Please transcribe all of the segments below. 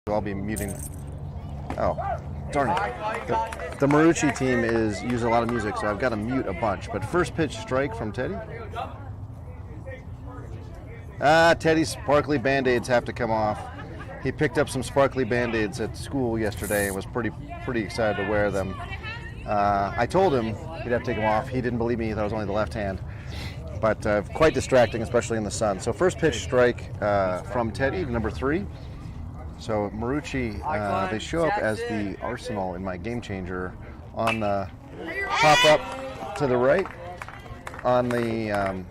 I'll be muting. Oh, darn it. The Marucci team is using a lot of music, so I've got to mute a bunch. But first pitch strike from Teddy. Teddy's sparkly Band-Aids have to come off. He picked up some sparkly Band-Aids at school yesterday and was pretty excited to wear them. I told him he'd have to take them off. He didn't believe me that I was only the left hand. But quite distracting, especially in the sun. So first pitch strike from Teddy, number 3. So Marucci, they show up as the Arsenal in my Game Changer on the pop-up to the right. On the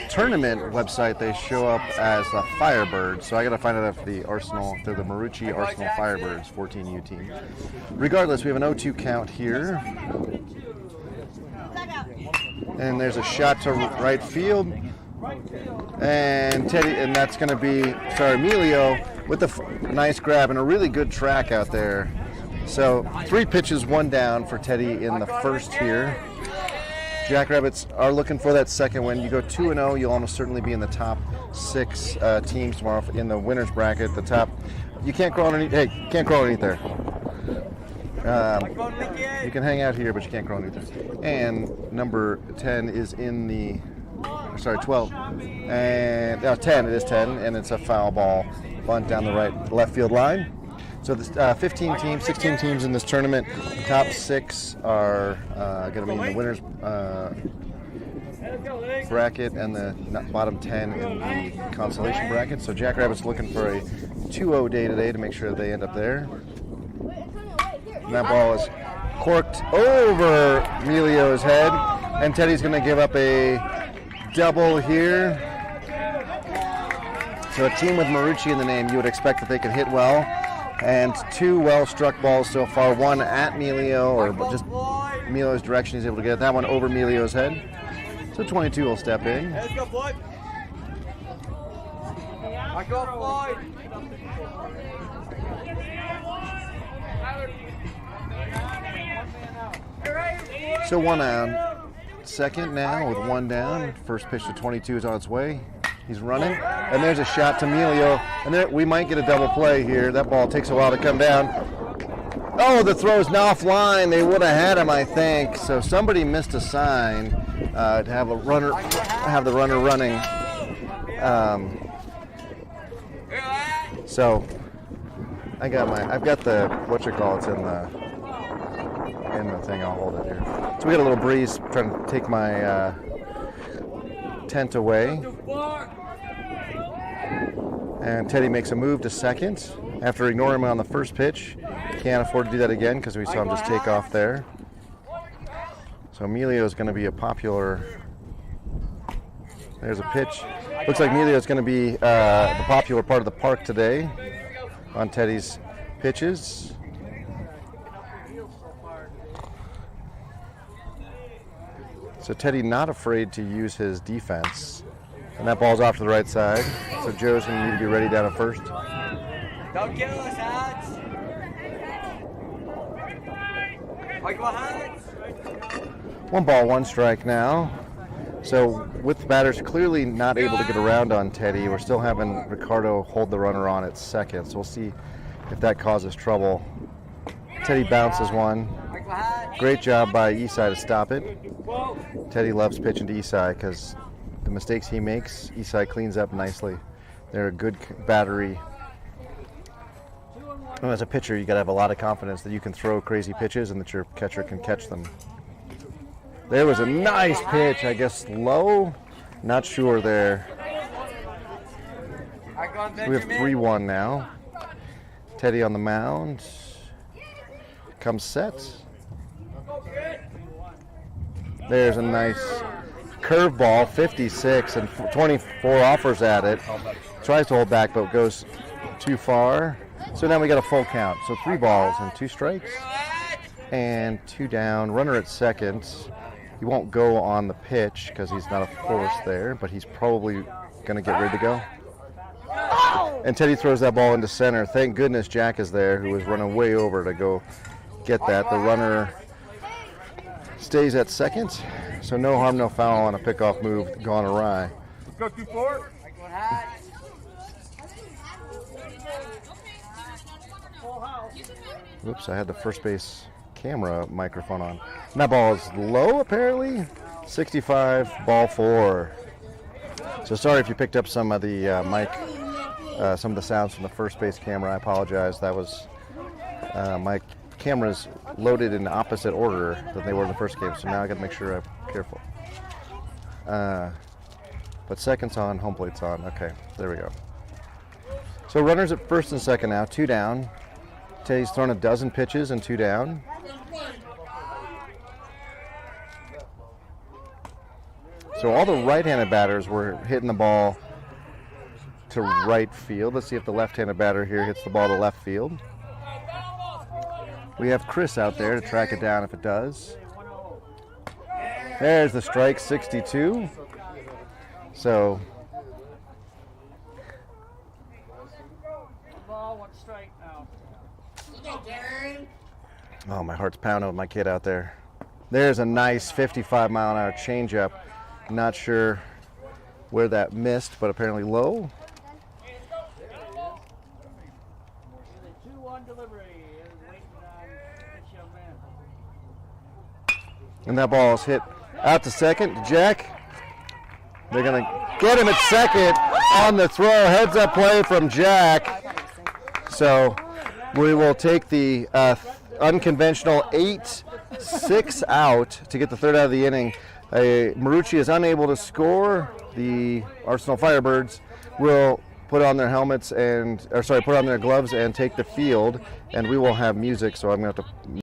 tournament website, they show up as the Firebirds. So I got to find out if the Arsenal, they're the Marucci Arsenal Firebirds 14U team. Regardless, we have an 0-2 count here. And there's a shot to right field. And Teddy, and that's going to be, Emilio with a nice grab and a really good track out there. So 3 pitches, 1 down for Teddy in the first here. Jackrabbits are looking for that second win. You go 2-0, you'll almost certainly be in the top 6 teams tomorrow in the winners bracket. The top, you can't crawl underneath. Hey, you can't crawl underneath there. You can hang out here, but you can't crawl underneath there. And number 10 is in the, 12. And 10, it is 10, and it's a foul ball bunt down the left field line. So the 15 teams, 16 teams in this tournament. The top 6 are going to be in the winners bracket, and the bottom 10 in the consolation bracket. So Jackrabbits looking for a 2-0 day today to make sure they end up there. And that ball is corked over Emilio's head, and Teddy's going to give up a double here. So a team with Marucci in the name, you would expect that they could hit well. And 2 well-struck balls so far. 1 at Emilio, or just Emilio's direction. He's able to get that one over Emilio's head. So 22 will step in. Let's go, Floyd. I go, Floyd. So 1 out. Second now with 1 down. First pitch to 22 is on its way. He's running, and there's a shot to Emilio, and there we might get a double play here. That ball takes a while to come down. Oh, the throw's offline. They would have had him, I think. So somebody missed a sign to have the runner running. So I've got the it's in the thing. I'll hold it here. So we got a little breeze trying to take my tent away. And Teddy makes a move to second after ignoring him on the first pitch. Can't afford to do that again because we saw him just take off there. So Emilio is going to be a popular. There's a pitch. Looks like Emilio is going to be the popular part of the park today on Teddy's pitches. So Teddy not afraid to use his defense. And that ball's off to the right side. So Joe's going to need to be ready down at first. Don't kill us, Hans. Like what, Hans? 1 ball, 1 strike now. So with the batters clearly not able to get around on Teddy, we're still having Ricardo hold the runner on at second. So we'll see if that causes trouble. Teddy bounces one. Great job by Isai to stop it. Teddy loves pitching to Isai because the mistakes he makes, Isai cleans up nicely. They're a good battery. And as a pitcher, you got to have a lot of confidence that you can throw crazy pitches and that your catcher can catch them. There was a nice pitch, I guess low, not sure there. We have 3-1 now. Teddy on the mound. Comes set. There's a nice curveball, 56, and 24 offers at it. Tries to hold back, but goes too far. So now we got a full count. So 3 balls and 2 strikes, and 2 down. Runner at second. He won't go on the pitch because he's not a force there, but he's probably going to get ready to go. And Teddy throws that ball into center. Thank goodness Jack is there, who was running way over to go get that. The runner stays at second, so no harm, no foul on a pickoff move gone awry. go 2-4. Mike one hats. Oops, I had the first base camera microphone on. And that ball is low, apparently. 65, ball 4. So sorry if you picked up some of the some of the sounds from the first base camera. I apologize. That was my cameras loaded in opposite order than they were in the first game. So now I got to make sure I'm careful. But second's on, home plate's on. Okay, there we go. So runners at first and second now, 2 down. Teddy's thrown a dozen pitches and 2 down. So all the right-handed batters were hitting the ball to right field. Let's see if the left-handed batter here hits the ball to left field. We have Chris out there to track it down if it does. There's the strike, 62. So oh, my heart's pounding with my kid out there. There's a nice 55-mile-an-hour changeup. Not sure where that missed, but apparently low. And that ball is hit out to second. Jack. They're going to get him at second on the throw. Heads up play from Jack. So we will take the unconventional 8-6 out to get the third out of the inning. Marucci is unable to score. The Arsenal Firebirds will put on their helmets put on their gloves and take the field. And we will have music, so I'm going to have to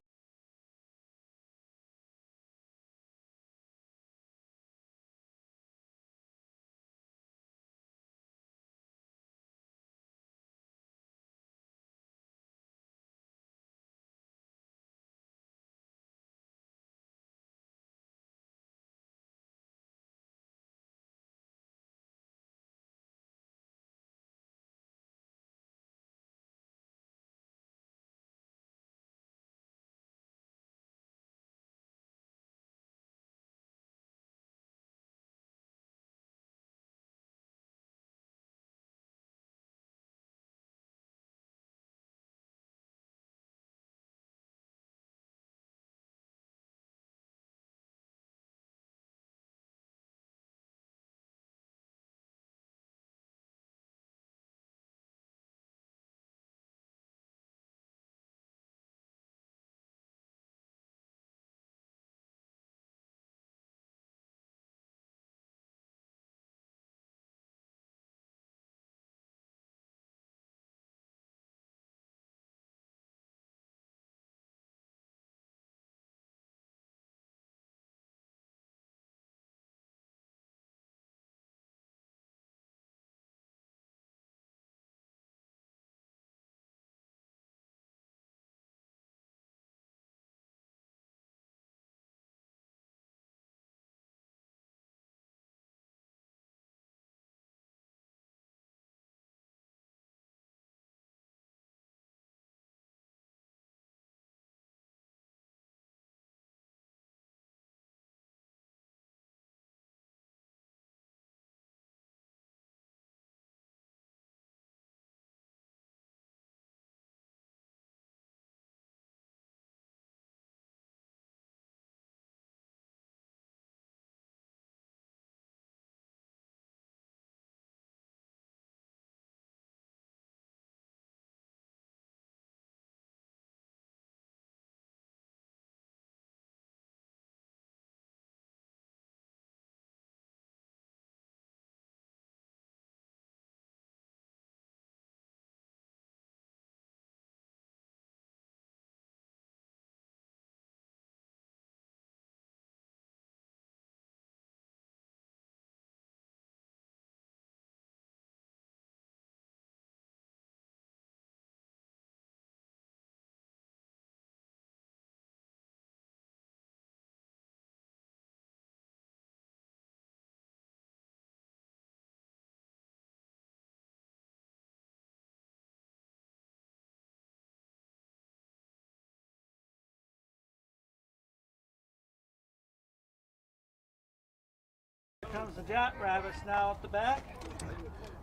the Jackrabbits now at the back.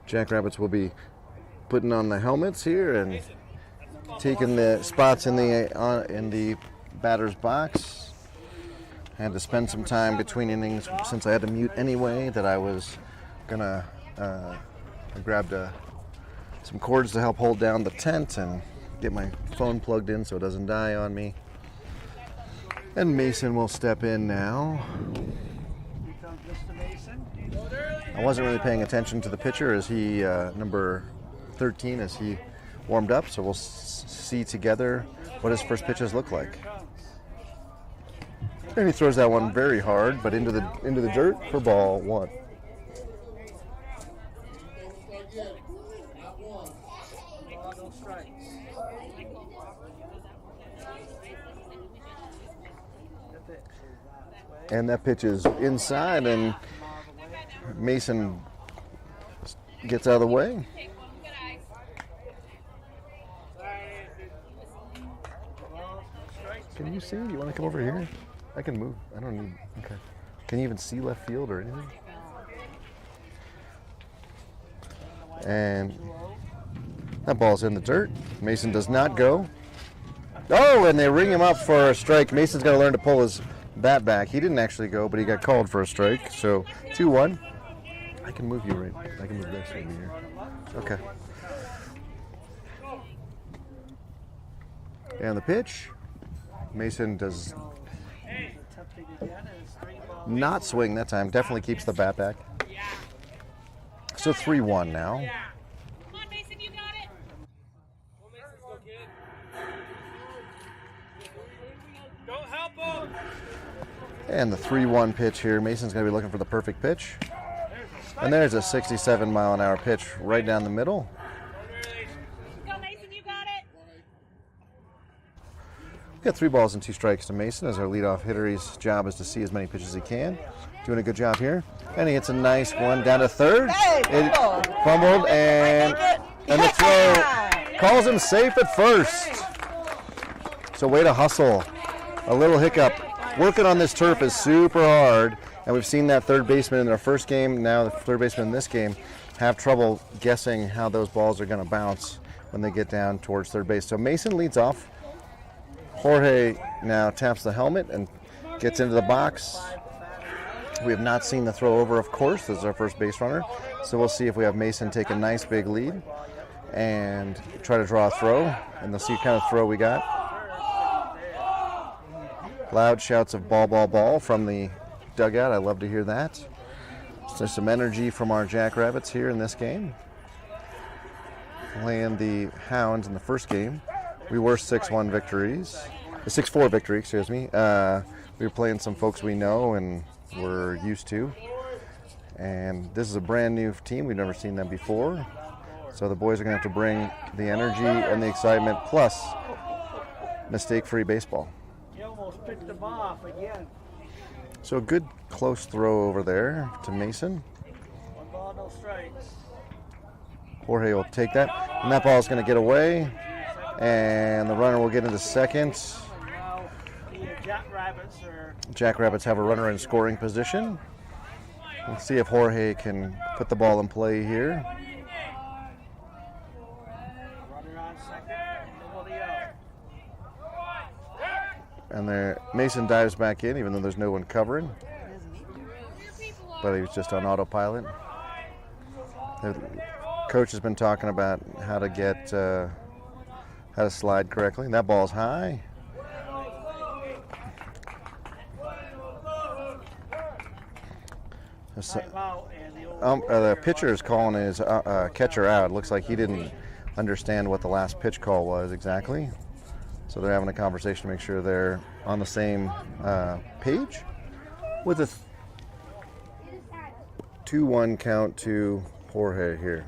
Jackrabbits will be putting on the helmets here and taking the spots in the batter's box. I had to spend some time between innings since I had to mute anyway. That I was gonna I grabbed some cords to help hold down the tent and get my phone plugged in so it doesn't die on me. And Mason will step in now. I wasn't really paying attention to the pitcher as he, number 13, as he warmed up, so we'll see together what his first pitches look like. And he throws that one very hard, but into the dirt for ball 1. And that pitch is inside, and Mason gets out of the way. Can you see? Do you want to come over here? I can move. I don't need. Okay. Can you even see left field or anything? And that ball's in the dirt. Mason does not go. Oh, and they ring him up for a strike. Mason's got to learn to pull his bat back. He didn't actually go, but he got called for a strike. So 2-1. I can move you right. I can move this over here. Okay. And the pitch. Mason does not swing that time. Definitely keeps the bat back. So 3-1 now. Come on, Mason, you got it. Don't help him. And the 3-1 pitch here. Mason's going to be looking for the perfect pitch. And there's a 67-mile-an-hour pitch right down the middle. Go, Mason, you got it. We've got 3 balls and 2 strikes to Mason as our leadoff hitter. His job is to see as many pitches as he can. Doing a good job here. And he hits a nice one down to third. It fumbled, and the throw calls him safe at first. So way to hustle. A little hiccup. Working on this turf is super hard. And we've seen that third baseman in their first game, now the third baseman in this game, have trouble guessing how those balls are going to bounce when they get down towards third base. So Mason leads off. Jorge now taps the helmet and gets into the box. We have not seen the throw over, of course. This is our first base runner. So we'll see if we have Mason take a nice big lead and try to draw a throw. And we'll see what kind of throw we got. Loud shouts of ball, ball, ball from the dugout. I love to hear that. So there's some energy from our Jackrabbits here in this game. Playing the Hounds in the first game. We were 6-1 victories. 6-4 victory, excuse me. We were playing some folks we know and we're used to. And this is a brand new team. We've never seen them before. So the boys are going to have to bring the energy and the excitement plus mistake-free baseball. You almost picked them off again. So a good close throw over there to Mason. 1 ball, no strikes. Jorge will take that. And that ball is going to get away. And the runner will get into second. Now the Jackrabbits have a runner in scoring position. Let's see if Jorge can put the ball in play here. Runner on second, nobody out. And there, Mason dives back in, even though there's no one covering. But he was just on autopilot. The coach has been talking about how to get, how to slide correctly. And that ball's high. The pitcher is calling his catcher out. It looks like he didn't understand what the last pitch call was exactly. So they're having a conversation to make sure they're on the same page. With a 2-1 count to Jorge here.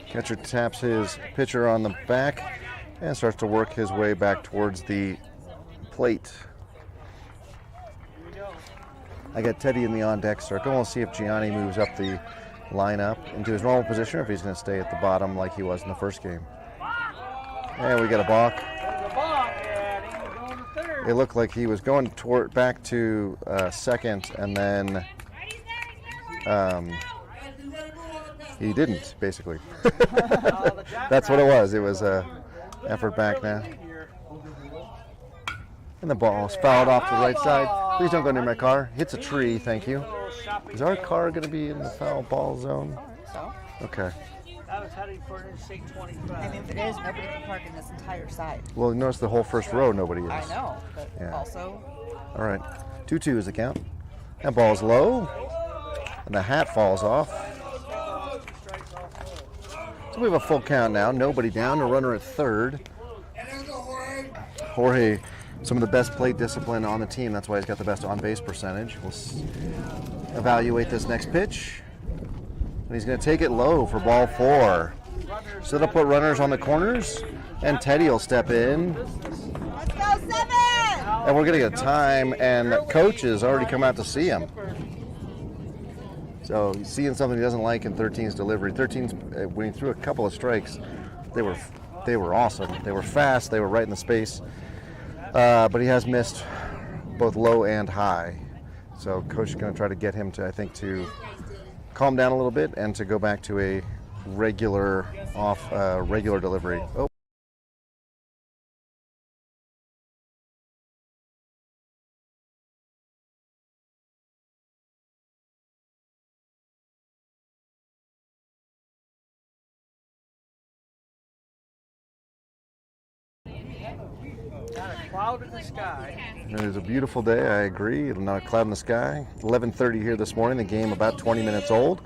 Catcher taps his pitcher on the back and starts to work his way back towards the plate. I got Teddy in the on-deck circle. We'll see if Gianni moves up the lineup into his normal position or if he's going to stay at the bottom like he was in the first game. And we got a balk. There's a balk, and he's going to third. it looked like he was going toward back to second, and then he didn't, basically. That's what it was. It was a effort back now. And the ball is fouled off to the right side. Please don't go near my car. Hits a tree, thank you. Is our car going to be in the foul ball zone? So, Okay. I was heading for an instinct 25. I mean, if it is, nobody can park in this entire side. Well, notice the whole first row, nobody is. I know, but Yeah. also, All right. 2-2 is the count. That ball's low, and the hat falls off. So we have a full count now. Nobody down. A runner at third. Jorge, some of the best plate discipline on the team. That's why he's got the best on-base percentage. We'll evaluate this next pitch. And he's going to take it low for ball 4. So that'll put runners on the corners, and Teddy will step in. let's go 7! And we're getting a time, and the coach has already come out to see him. So he's seeing something he doesn't like in 13's delivery. 13's, when he threw a couple of strikes, they were awesome. They were fast. They were right in the space. But he has missed both low and high. So coach is going to try to get him to, I think, to calm down a little bit and to go back to a regular delivery. Oh. Got a cloud in the sky. It is a beautiful day, I agree. Not a cloud in the sky. 11:30 here this morning. The game about 20 minutes old.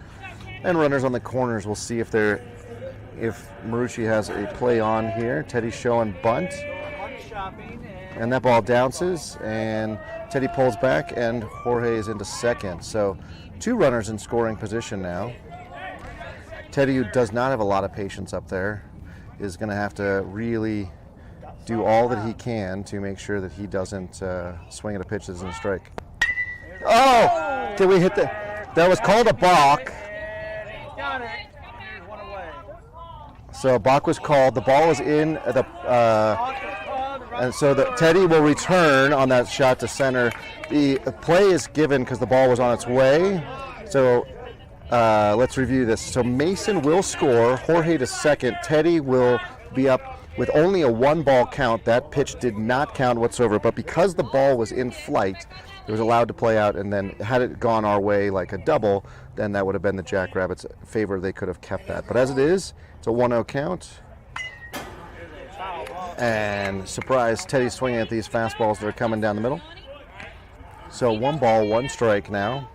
And runners on the corners. We'll see if Marucci has a play on here. Teddy's showing bunt. Hunt shopping And that ball bounces, and Teddy pulls back, and Jorge is into second. So 2 runners in scoring position now. Teddy, who does not have a lot of patience up there, is going to have to really do all that he can to make sure that he doesn't swing at a pitch that isn't a strike. Oh! Did we hit the... That was called a balk. got it. Here's one away. So a balk was called. The ball is in the... and so Teddy will return on that shot to center. The play is given because the ball was on its way. So let's review this. So Mason will score. Jorge to second. Teddy will be up with only a 1-ball count. That pitch did not count whatsoever. But because the ball was in flight, it was allowed to play out. And then had it gone our way like a double, then that would have been the Jackrabbits' favor. They could have kept that. But as it is, it's a 1-0 count. And surprise, Teddy's swinging at these fastballs that are coming down the middle. So 1 ball, 1 strike now.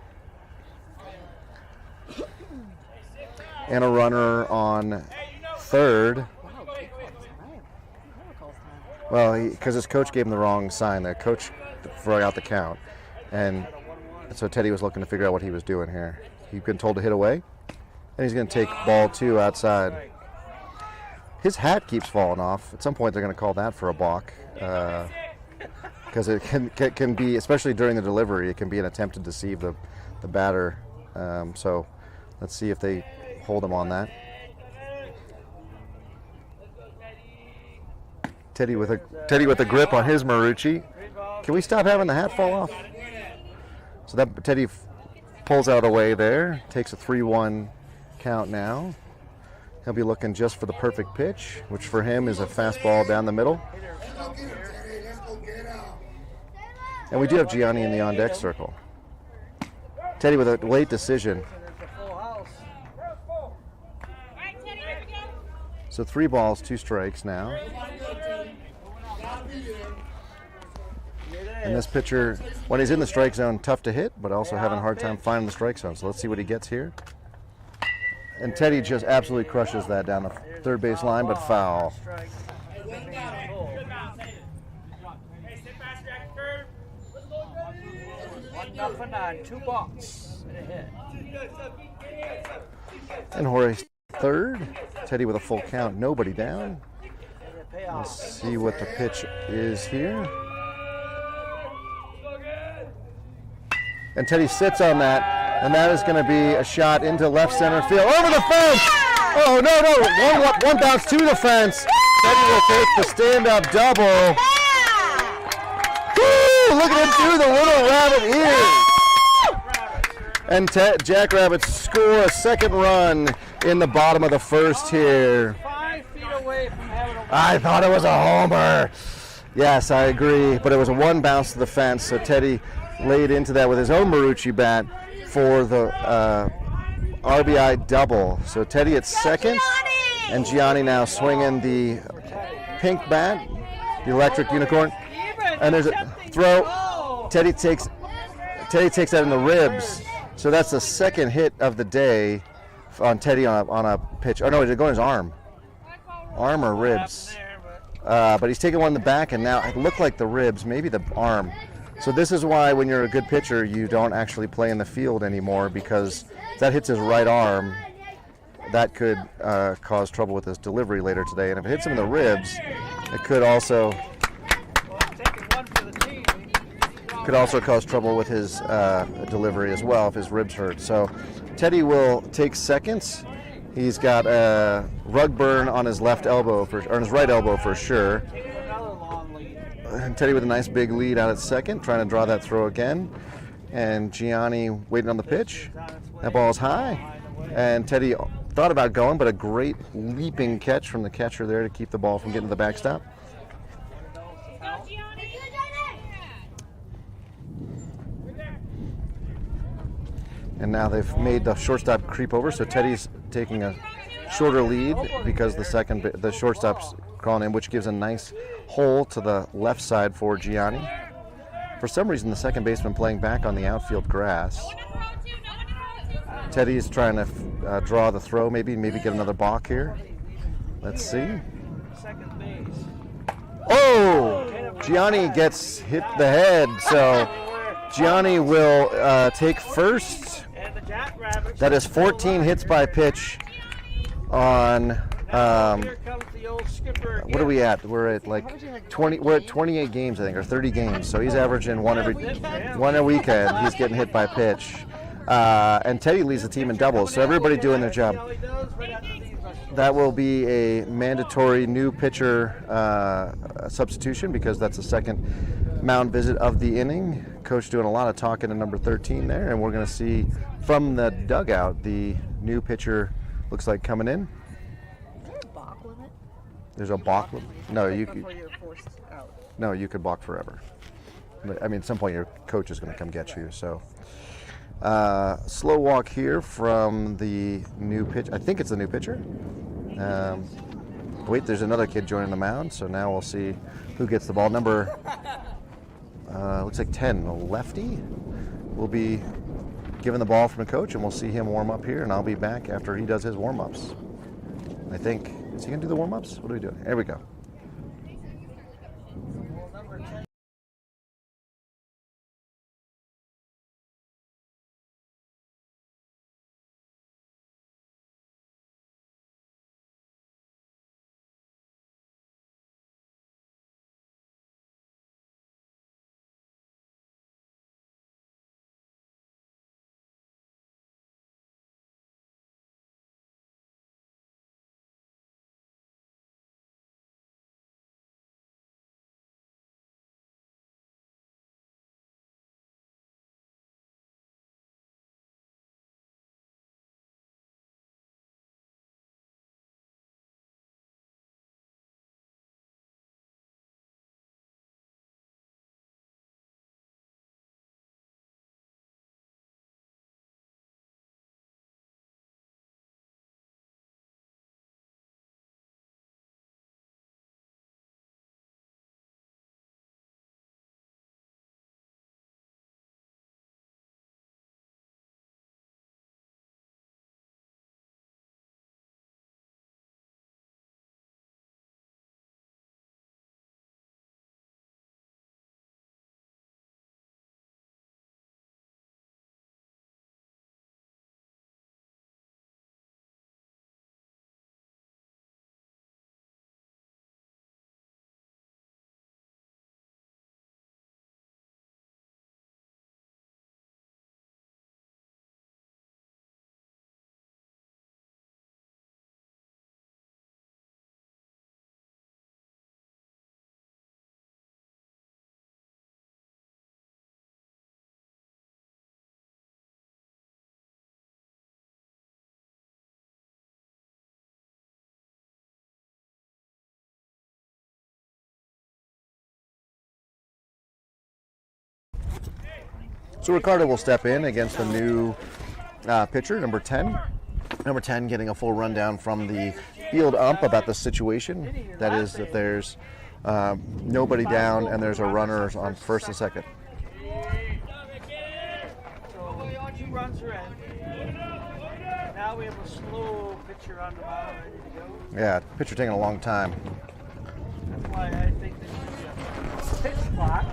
And a runner on third. Well, because his coach gave him the wrong sign. The coach forgot the count. And so Teddy was looking to figure out what he was doing here. He'd been told to hit away. And he's going to take ball 2 outside. His hat keeps falling off. At some point, they're going to call that for a balk, because it can be, especially during the delivery, it can be an attempt to deceive the batter. So let's see if they hold him on that. Teddy with a grip on his Marucci. Can we stop having the hat fall off? So that Teddy pulls out away there. Takes a 3-1 count now. He'll be looking just for the perfect pitch, which for him is a fastball down the middle. And we do have Gianni in the on-deck circle. Teddy with a late decision. So 3 balls, 2 strikes now. And this pitcher, when he's in the strike zone, tough to hit, but also having a hard time finding the strike zone. So let's see what he gets here. And Teddy just absolutely crushes that down the third base line, but foul. Nothing on 2 balks and a hit. And Jorge third. Teddy with a full count, nobody down. Let's see what the pitch is here. And Teddy sits on that. And that is going to be a shot into left center field. Over the fence! Oh, no. One bounce to the fence. Teddy will take the stand-up double. Oh, look at him do the little rabbit ears. And Jackrabbits score a second run in the bottom of the first here. 5 feet away from having a I thought it was a homer. Yes, I agree, but it was a one bounce to the fence, so Teddy laid into that with his own Marucci bat for the RBI double. So Teddy at second, and Gianni now swinging the pink bat, the electric unicorn. And there's a throw. Teddy takes that in the ribs. So that's the second hit of the day on Teddy on a pitch. Oh no, it did go in his arm. Arm or ribs. But he's taking one in the back, and now it looked like the ribs, maybe the arm. So this is why when you're a good pitcher, you don't actually play in the field anymore, because if that hits his right arm, that could cause trouble with his delivery later today. And if it hits him in the ribs, it could also cause trouble with his delivery as well if his ribs hurt. So Teddy will take seconds. He's got a rug burn on his left elbow, or on his right elbow for sure. And Teddy with a nice big lead out at second, trying to draw that throw again. And Gianni waiting on the pitch. That ball's high. And Teddy thought about going, but a great leaping catch from the catcher there to keep the ball from getting to the backstop. And now they've made the shortstop creep over, so Teddy's taking a shorter lead because the shortstop's crawling in, which gives a nice hole to the left side for Gianni. For some reason, the second baseman playing back on the outfield grass. Teddy's trying to draw the throw, maybe get another balk here. Let's see. Oh! Gianni gets hit the head, so Gianni will take first. That is 14 hits by pitch on, what are we at? We're at like 20, we're at 28 games, I think, or 30 games. So he's averaging one a weekend. He's getting hit by pitch. And Teddy leads the team in doubles, so everybody doing their job. That will be a mandatory new pitcher substitution because that's the second mound visit of the inning. Coach doing a lot of talking to number 13 there, and we're going to see from the dugout the new pitcher looks like coming in. Balk limit? There's a balk limit? No, you could. No, you could balk forever. I mean, at some point your coach is going to come get you. So, slow walk here from the new pitch. I think it's the new pitcher. Wait, there's another kid joining the mound. So now we'll see who gets the ball. Number looks like 10, a lefty, will be given the ball from the coach, and we'll see him warm up here, and I'll be back after he does his warm-ups. I think. Is he going to do the warm-ups? What are we doing? There we go. So Ricardo will step in against the new pitcher, number 10. Number 10 getting a full rundown from the field ump about the situation. That is that there's nobody down and there's a runner on first and second. So on 2 runs are in. Now we have a slow pitcher on the mound ready to go. Yeah, pitcher taking a long time. That's why I think this is a pitch clock.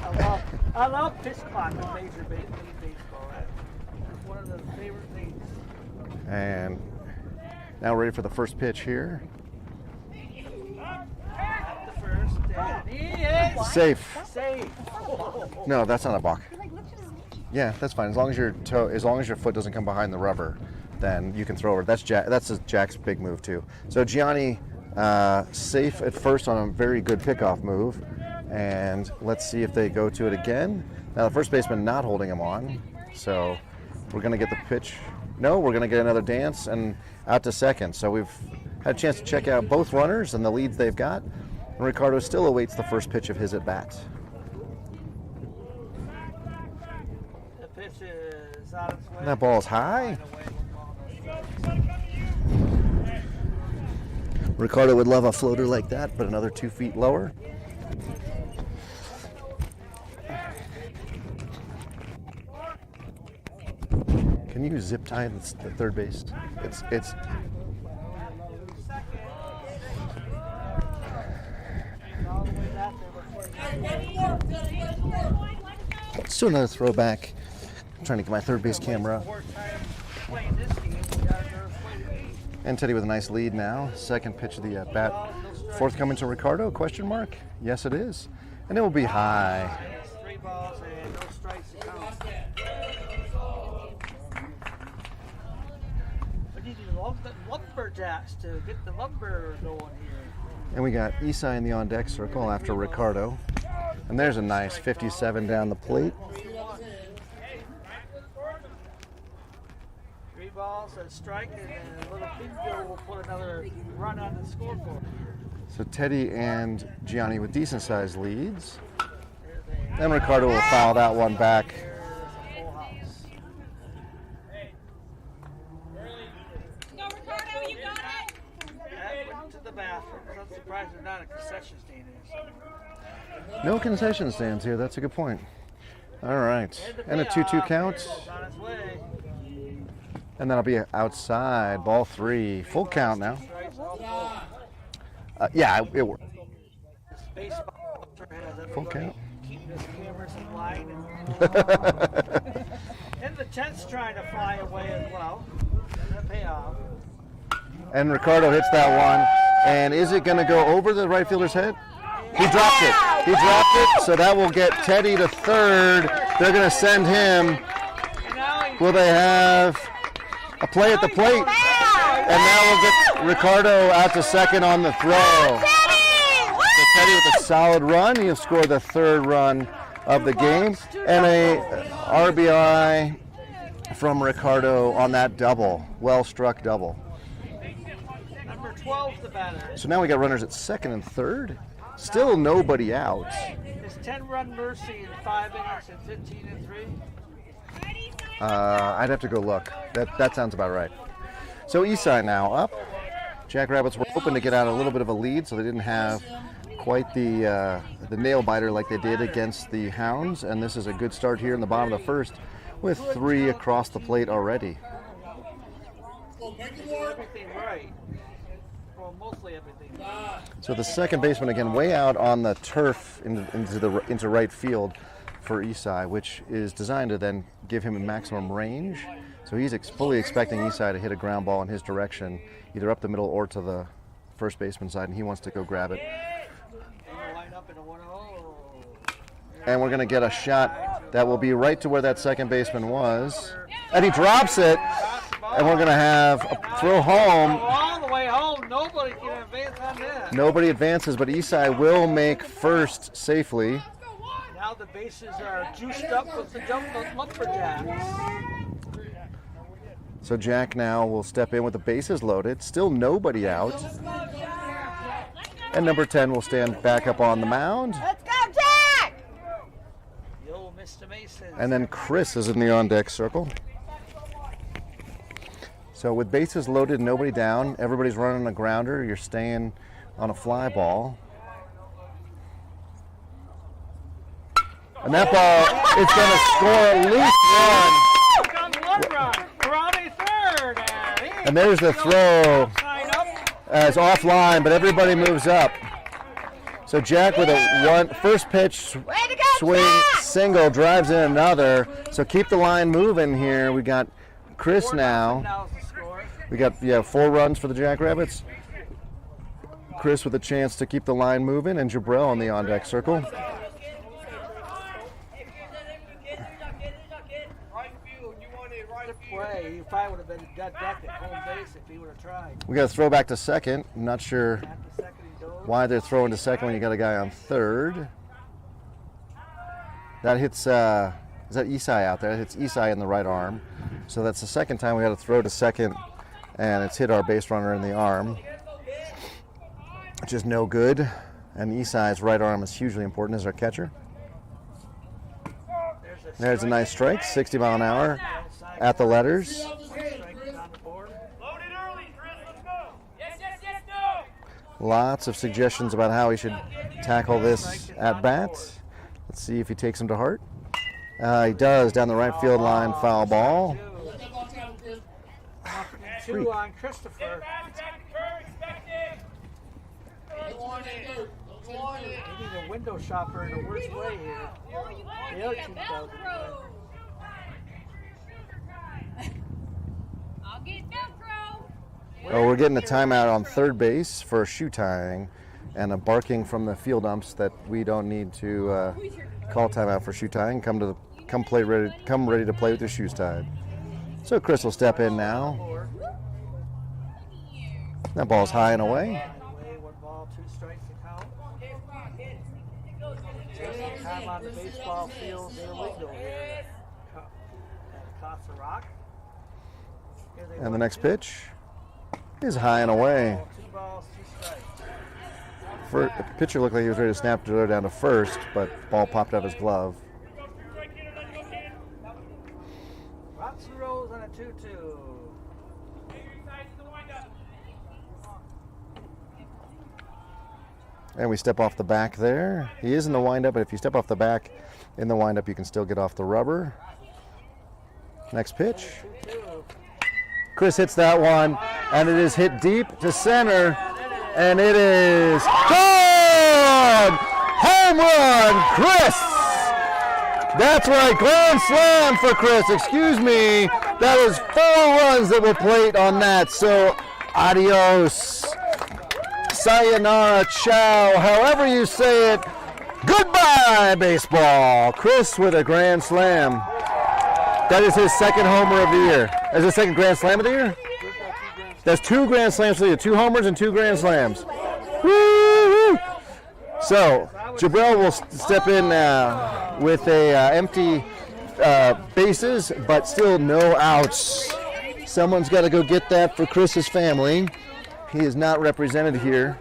I love pitch clock in Major League Baseball. That's one of the favorite things. And now ready for the first pitch here. At the first, and he is Safe. safe. No, that's not a balk. Yeah, that's fine. As long as your foot doesn't come behind the rubber, then you can throw over. That's Jack's big move too. So Gianni safe at first on a very good pickoff move, and let's see if they go to it again. Now the first baseman not holding him on, so we're gonna get the pitch. No, we're gonna get another dance and out to second. So we've had a chance to check out both runners and the leads they've got. And Ricardo still awaits the first pitch of his at bat. The pitch is out of its way. And that ball is high. Ricardo would love a floater like that, but another 2 feet lower. Can you zip tie the third base? It's let's do another throwback. I'm trying to get my third base camera. And Teddy with a nice lead now. Second pitch of the at bat. Fourth coming to Ricardo? Question mark? Yes, it is. And it will be high. 3 balls and no strikes to count. We need to love the lumberjacks to get the lumber going here. And we got Isai in the on deck circle after Ricardo. And there's a nice 57 down the plate. 3 balls and strike, and then a little bingo will put another run on the scoreboard. So Teddy and Gianni with decent sized leads. And Ricardo will foul that one back. There's a full house. Go, Ricardo, you got it. That went to the bathroom. I'm surprised there's not a concession stand here. No concession stands here. That's a good point. All right. And a 2-2 count. On its way. And that'll be outside. Ball 3. Full count now. Strikes all full. Yeah, it worked. Baseball has Full everybody count. keeping his cameras in line. And the tent's trying to fly away as well. That'll pay off. And Ricardo hits that one. And is it going to go over the right fielder's head? He dropped it. He dropped it. So that will get Teddy to third. They're going to send him. And now he Will they have a play at the plate? And now we'll get Ricardo out to second on the throw. So Teddy with a solid run. He'll score the third run of the game. And a RBI from Ricardo on that double. Well struck double. number 12's the batter. So now we got runners at second and third. Still nobody out. It's 10-run mercy in 5 innings and 15 and 3. I'd have to go look. That sounds about right. So Isai now up. Jackrabbits were hoping to get out a little bit of a lead, so they didn't have quite the nail biter like they did against the Hounds. And this is a good start here in the bottom of the first with 3 across the plate already. Everything right. Well, mostly everything. So the second baseman again way out on the turf into right field for Isai, which is designed to then give him a maximum range. So he's fully expecting Isai to hit a ground ball in his direction, either up the middle or to the first baseman side, and he wants to go grab it. Line up in a 1-0. And we're going to get a shot that will be right to where that second baseman was. And he drops it, and we're going to have a throw home. All the way home. Nobody can advance on that. Nobody advances, but Isai will make first safely. Now the bases are juiced up with the lumberjacks. So Jack now will step in with the bases loaded. Still nobody out. And number 10 will stand back up on the mound. Let's go, Jack! The old Mr. Mason. And then Chris is in the on-deck circle. So with bases loaded, nobody down, everybody's running a grounder, you're staying on a fly ball. And that ball is going to score at least one. Got one run. Brownie third. And there's the throw as offline, but everybody moves up. So Jack with a first pitch swing single drives in another. So keep the line moving here. We got Chris now. We got 4 runs for the Jackrabbits. Chris with a chance to keep the line moving, and Jabril on the on-deck circle. Play. He probably would have been got back at home base if he would have tried. We got to throw back to second. I'm not sure Back to second he goes. why they're throwing to second when you got a guy on third. That hits, is that Isai out there? It hits Isai in the right arm. So that's the second time we had to throw to second, and it's hit our base runner in the arm, which is no good. And Isai's right arm is hugely important as our catcher. There's a nice strike, 60 mile an hour at the letters. Lots of suggestions about how he should tackle this at bat. Let's see if he takes him to heart. He does, down the right field line, foul ball. 2 on Christopher. Maybe the window shopper in the worst way here. The other team does it. I'll get Velcro. Oh, we're getting a timeout on third base for shoe tying and a barking from the field umps that we don't need to call timeout for shoe tying. Come ready to play with your shoes tied. So Chris will step in now. That ball's high and away. 1 ball, 2 strikes to count. Time on the baseball field in the window here. Costs a rock. And the next pitch is high and away. 2 balls, 2 strikes. The pitcher looked like he was ready to snap the throw down to first, but ball popped out of his glove. Robson rolls on a 2-2. And we step off the back there. He is in the windup, but if you step off the back in the windup, you can still get off the rubber. Next pitch. Chris hits that one, and it is hit deep to center, and it is gone! Home run, Chris! That's right, grand slam for Chris. Excuse me, that is 4 runs that were played on that, so adios. Sayonara, ciao, however you say it. Goodbye, baseball. Chris with a grand slam. That is his second homer of the year. Is his second grand slam of the year? That's 2 grand slams for the year. 2 homers and 2 grand slams. Woo-hoo! So, Jabril will step in with a empty bases, but still no outs. Someone's got to go get that for Chris's family. He is not represented here.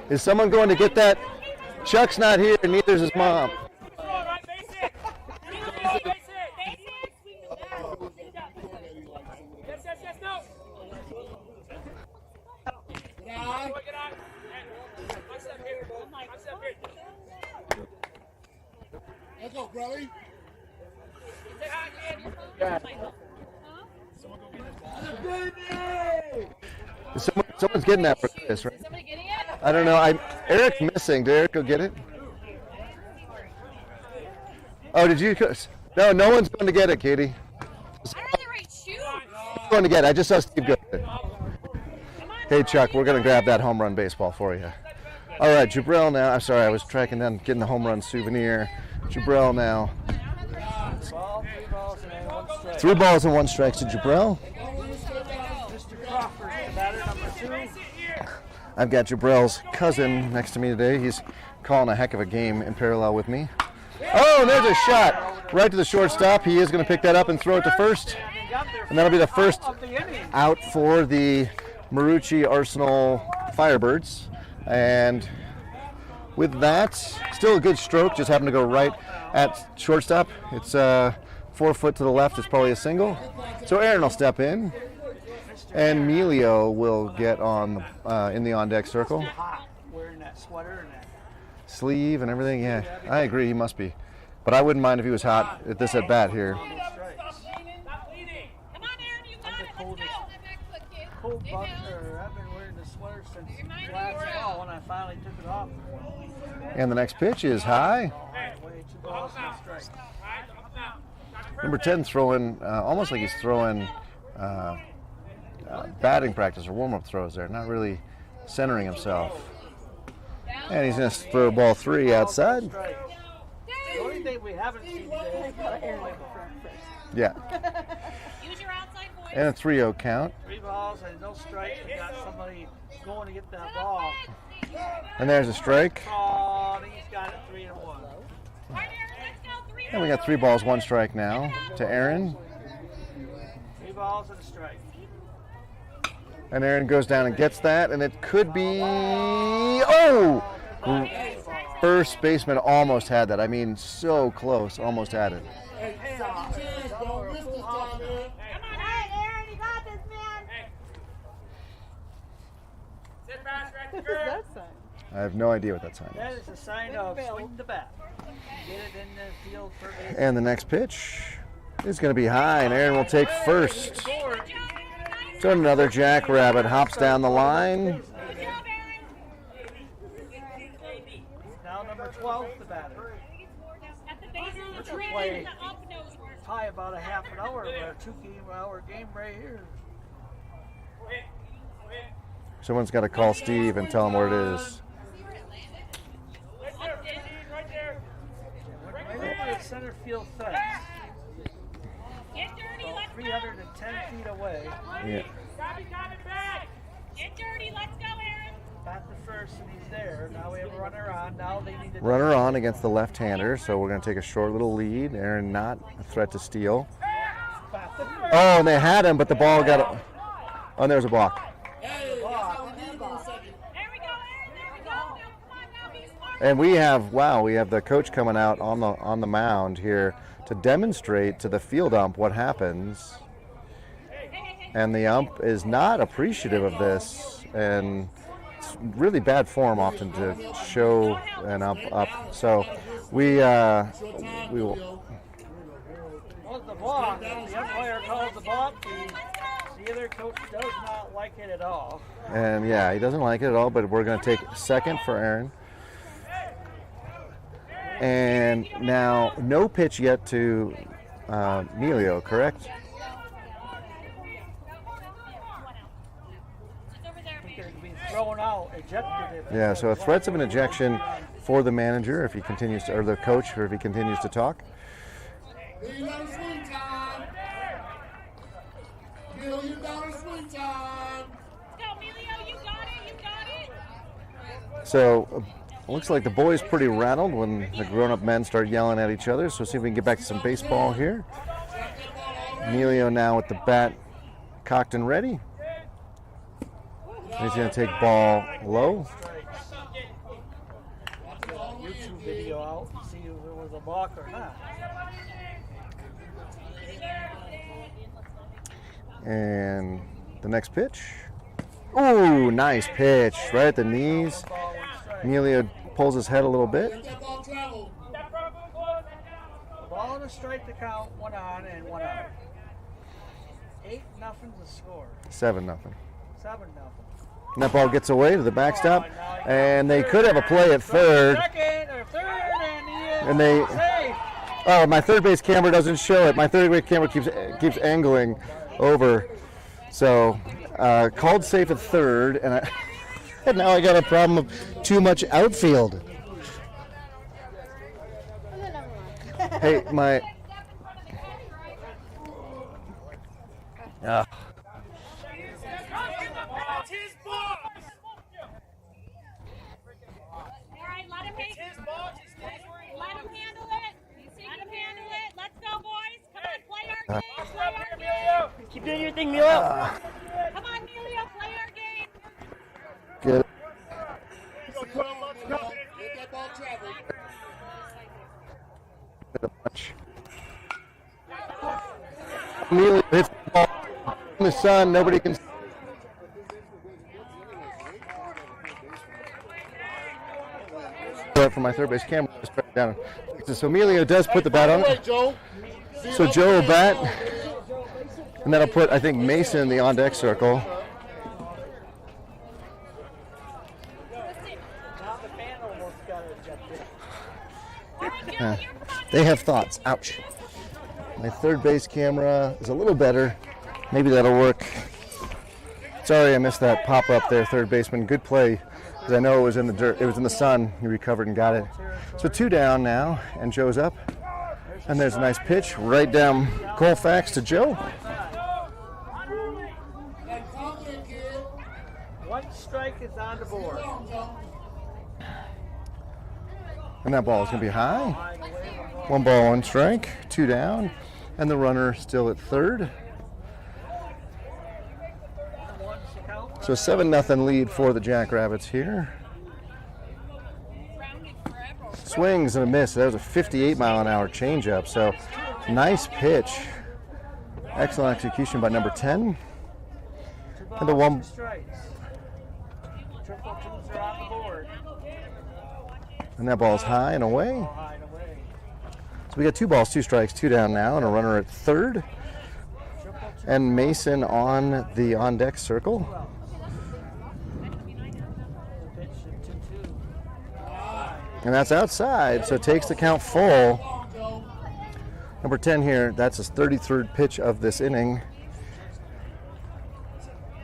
Is someone going to get that? Chuck's not here, and neither is his mom. Let's go, Brody. Someone's getting that for this, right? Is somebody getting it? I don't know. Eric's missing. Did Eric go get it? Oh, did you? No one's going to get it, Katie. I don't have the right shoe. Who's going to get it? I just saw Steve go get it. Hey, Chuck, we're going to grab that home run baseball for you. All right, Jabril now. I'm sorry, I was tracking down, getting the home run souvenir. Jabril now. 3 balls and 1 strike to Jabril. Mr. Crawford, batter number 2. I've got Jabril's cousin next to me today. He's calling a heck of a game in parallel with me. Oh, and there's a shot right to the shortstop. He is going to pick that up and throw it to first. And that'll be the first out for the Marucci Arsenal Firebirds. And with that, still a good stroke. Just happened to go right at shortstop. It's 4 foot to the left. It's probably a single. So Aaron will step in, and Emilio will get on in the on-deck circle. Hot wearing that sweater and that. Sleeve and everything. Yeah, I agree. He must be, but I wouldn't mind if he was hot at this at bat here. Come on, Aaron, you got it. Let's go. Cold bunker. I've been wearing the sweater since last fall when I finally took it off. And the next pitch is high. Way 2 balls and a strike. Number 10 throwing almost like he's throwing batting practice or warm-up throws there, not really centering himself. And he's going to throw ball 3 outside. The only thing we haven't seen today is Aaron like the front first. Yeah. Use your outside voice. And a 3-0 count. 3 balls and no strikes. We got somebody going to get that ball. And there's a strike. Oh, and he's got it 3-1. All right, Aaron, let's go. 3 And we got 3 balls, 1 strike now to Aaron. 3 balls and a strike. And Aaron goes down and gets that, and it could be, oh! First baseman almost had that. I mean, so close, almost had it. Hey, second chance, don't miss this time, man. Come on, Aaron, you got this, man. Sit fast, right What there. is that sign? I have no idea what that sign That is. is a sign of swing the bat. Get it in the field for base. And the next pitch is going to be high, and Aaron will take first. Scored. So another jackrabbit hops down the line. Good job, Aaron. Now number 12, the batter. At the base of the tree, Play. the up nose work. Tie about a half an hour, but a 2-hour game right here. Someone's got to call Steve and tell him where it is. Right over the center field fence. Get dirty, About let's go. 310 feet away. Yeah. Get dirty, let's go, Aaron. Bat the first, and he's there. Now we have a runner on. Now they need to. Runner on against the left-hander, so we're going to take a short little lead. Aaron not a threat to steal. Bat the first. Oh, and they had him, but the ball got it. Oh, and there's a balk. Hey, Block. lead in a second. There we go, Aaron. There we go. Now, come on, now be smart. And we have the coach coming out on the mound here to demonstrate to the field ump what happens. And the ump is not appreciative of this, and it's really bad form often to show an ump up. So we will. Was the block. The umpire calls the block. The other coach does not like it at all. And yeah, he doesn't like it at all, but we're going to take second for Aaron. And now, no pitch yet to Emilio, correct? It's over there, They're man. being thrown out, ejected. Yeah, so threats of an ejection for the manager if he continues to, or the coach, or if he continues to talk. Lead out of swing time. Bill, you got a swing time. Let's go, Emilio. You got it. You got it. So looks like the boys pretty rattled when the grown-up men start yelling at each other. So see if we can get back to some baseball here. Emilio now with the bat cocked and ready. He's going to take ball low. YouTube video out and see if it was a block or not. And the next pitch. Ooh, nice pitch. Right at the knees. Ball and strike. Emilio pulls his head a little bit. Let that ball travel. Ball and a strike to count, 1 on and 1 out. 8-0 to score. 7-0. 7-0. And that ball gets away to the backstop. And they could have a play at third. Second or third, and he is And they- safe. Oh, my third base camera doesn't show it. My third base camera keeps angling over. So called safe at third, and and now I got a problem of too much outfield. Hey, my. All right, let him let him handle it. Let him handle it. Let's go, boys. Come on, play our game. Play our game. Keep doing your thing, Milo. Come on, Emilio, play our game. Good. Get that travel. Amelia hits the ball in the sun. Nobody can. For my third base camera, just put it down. So Emilio does put the bat on it. So Joe will bat, and that'll put, I think, Mason in the on-deck circle. Now the fan almost got ejected. They have thoughts. Ouch. My third base camera is a little better. Maybe that'll work. Sorry, I missed that pop up there, third baseman. Good play, because I know it was in the dirt. It was in the sun. He recovered and got it. So 2 down now, and Joe's up. And there's a nice pitch right down Colfax to Joe. That confident kid. 1 strike is on the board. And that ball is going to be high. 1 ball, 1 strike, 2 down, and the runner still at third. So 7-0 lead for the Jackrabbits here. Swings and a miss. That was a 58-mile-an-hour changeup. So nice pitch. Excellent execution by number 10. And the 1. Triple twos are on the board. And that ball's high and away. So we got 2 balls, 2 strikes, 2 down now, and a runner at third. And Mason on the on-deck circle. And that's outside, so it takes the count full. Number 10 here, that's his 33rd pitch of this inning.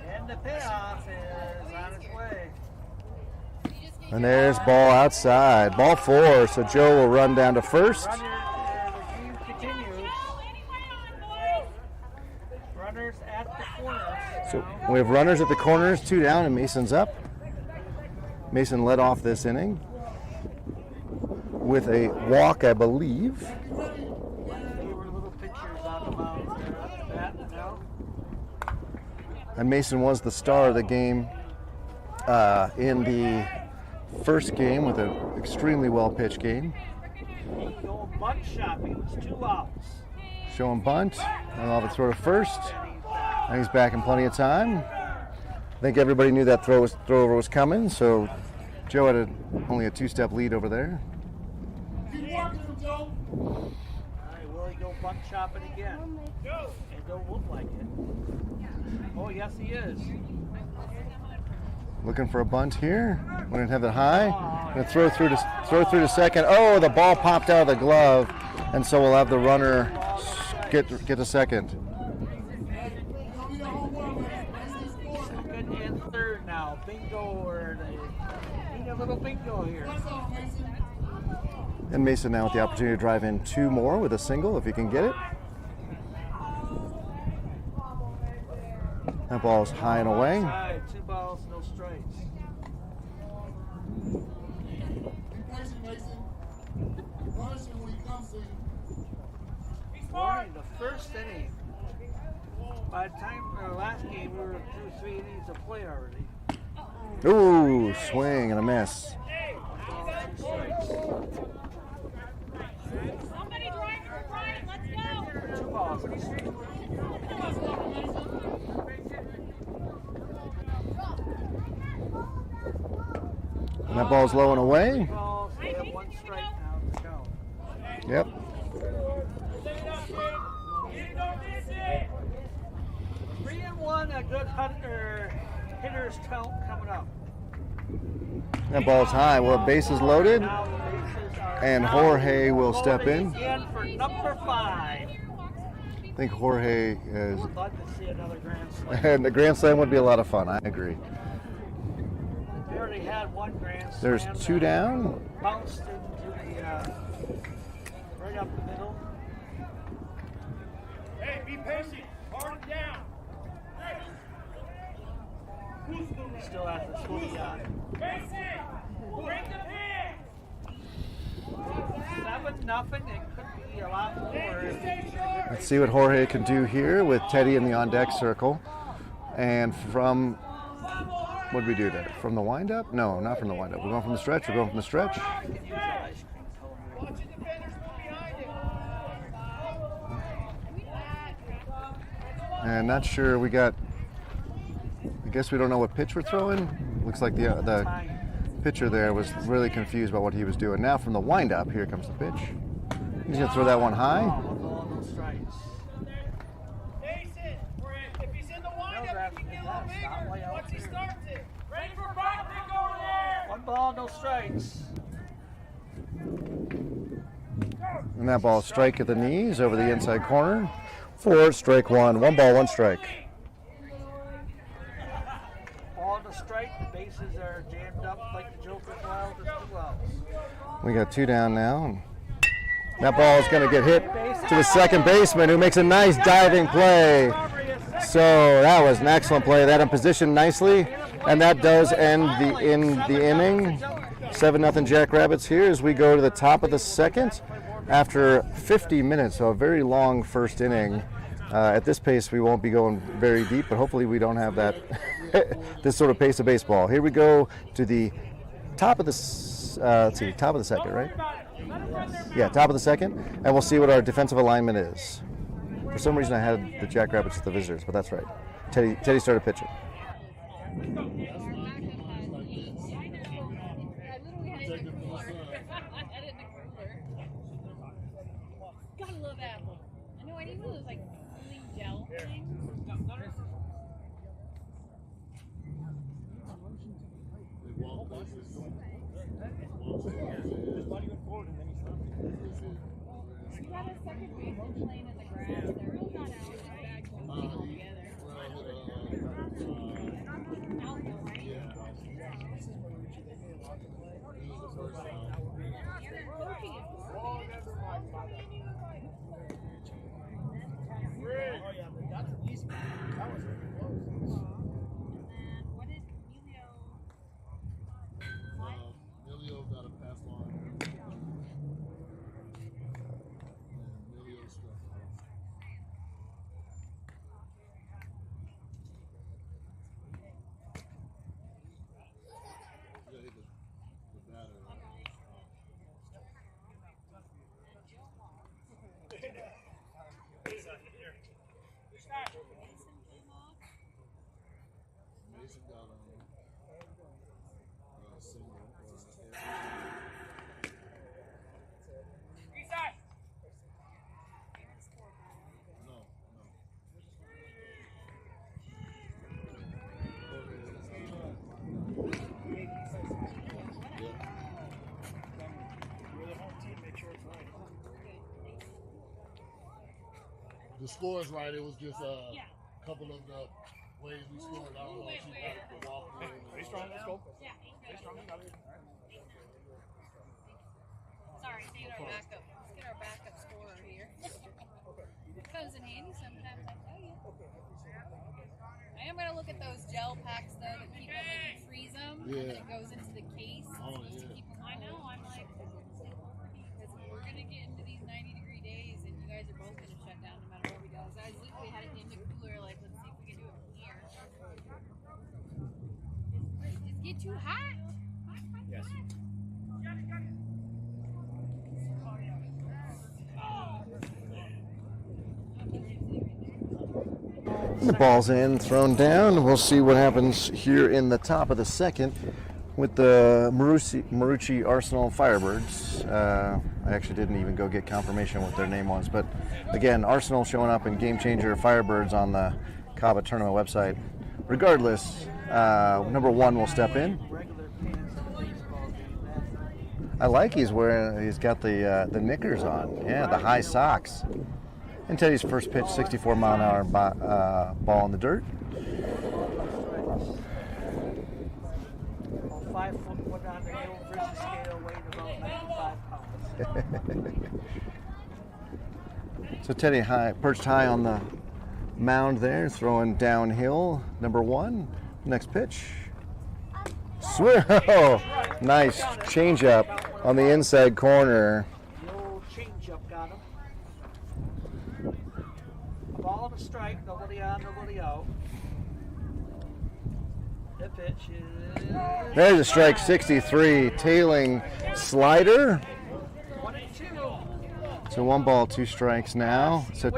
And the payoff is on its way. And there's ball outside. Ball 4, so Joe will run down to first. The game continues. Runners at the corners. So we have runners at the corners, 2 down, and Mason's up. Mason led off this inning with a walk, I believe. They were little pictures on the mound there at the bat now. And Mason was the star of the game in the first game with an extremely well-pitched game. Going bunt shopping, it was 2 outs. Showing bunt, and I'll have to throw to first. And he's back in plenty of time. I think everybody knew that throw over was coming, so Joe had only a 2-step lead over there. Keep working him, Joe. All right, will he go bunt shopping again? It don't look like it. Oh, yes, he is. Looking for a bunt here. Going to have it high. Going to throw through to second. Oh, the ball popped out of the glove, and so we'll have the runner get to second. Second and third now. Bingo, or they need a little bingo here. And Mason now with the opportunity to drive in 2 more with a single if he can get it. That ball is high and away. Outside, 2 balls, no strikes. Boy, the first inning. By the time last game, we were through 3 innings of play already. Ooh, swing and a miss. Somebody drive for Brian. Let's go. 2 balls. And that ball's low and away. 3 balls. They have 1 strike now to count. Yep. 3-1, a good hitter's count coming up. That ball's high. Well, bases loaded, Now the bases are and out. Jorge will step in. In for number 5. I think Jorge is. Would love to see another grand slam. And the Grand Slam would be a lot of fun. I agree. They already had 1 grand slam. There's 2 down. Bounced into the right up the middle. Hey, be patient. Hard it down. Still at the 20 yard. Mason, bring the pin. 7-0. It could be a lot more. Let's see what Jorge can do here with Teddy in the on-deck circle. And from What did we do there? From the windup? No, not from the windup. We're going from the stretch. We're going from the stretch. And not sure we got. I guess we don't know what pitch we're throwing. Looks like the pitcher there was really confused about what he was doing. Now from the windup, here comes the pitch. He's gonna throw that one high. If he's in the windup, he can get a little bigger once he starts it. Ready for back pick over there. One ball, no strikes. And that ball strike at the knees over the inside corner. 4, strike 1. 1 ball, 1 strike. Ball no strike. The bases are jammed up like the Joker's wild as 2 outs. We got 2 down now. That ball is going to get hit to the second baseman, who makes a nice diving play. So that was an excellent play. That in position nicely, and that does end the inning. 7-0 Jackrabbits here as we go to the top of the second after 50 minutes. So a very long first inning. At this pace, we won't be going very deep, but hopefully we don't have that this sort of pace of baseball. Here we go to the top of the top of the second, right? Yeah, top of the second, and we'll see what our defensive alignment is. For some reason, I had the Jackrabbits as the visitors, but that's right. Teddy started pitching. Gotta love apple. I know I need one of those like cooling gel things. We got a second baseman playing in the grass. They're both not out. They're back all together. Outfield, right? What is Emilio? Emilio got a pass line. Emilio struck out. Yeah, hit the batter. Mason got single. Reset. No. The score is right. It was just a couple of the ways we scored. I don't know if she got the walk. Pretty strong. Let's go. Yeah. Pretty strong. Sorry, let's get our backup. Let's get our backup scorer here. Comes in handy sometimes, I tell you. I am gonna look at those gel packs though that keep them, like you freeze them, and then it goes into the case. Oh, It's supposed to keep them. I know. I'm like, because we're gonna get into these 90-degree days, and you guys are both gonna shut down no matter where we go. So I literally had it in the cooler, like, let's see if we can do it from here. Just get too hot. Yes. The ball's in, thrown down. We'll see what happens here in the top of the second with the Marucci Arsenal Firebirds. I actually didn't even go get confirmation what their name was, but again, Arsenal showing up in Game Changer Firebirds on the Cava Tournament website. Regardless, number 1 will step in. I like he's got the knickers on. Yeah, the high socks. And Teddy's first pitch, 64-mile-an-hour ball in the dirt. 5 foot 1 on the hill versus scale, weighing about 95 pounds. So Teddy perched high on the mound there, throwing downhill. Number 1, next pitch. Swing! Nice changeup on the inside corner. The old changeup got him. Ball and a strike, nobody on, nobody out. The pitch is There's a strike, 63, tailing slider. 1 and 2. So 1 ball, 2 strikes now. So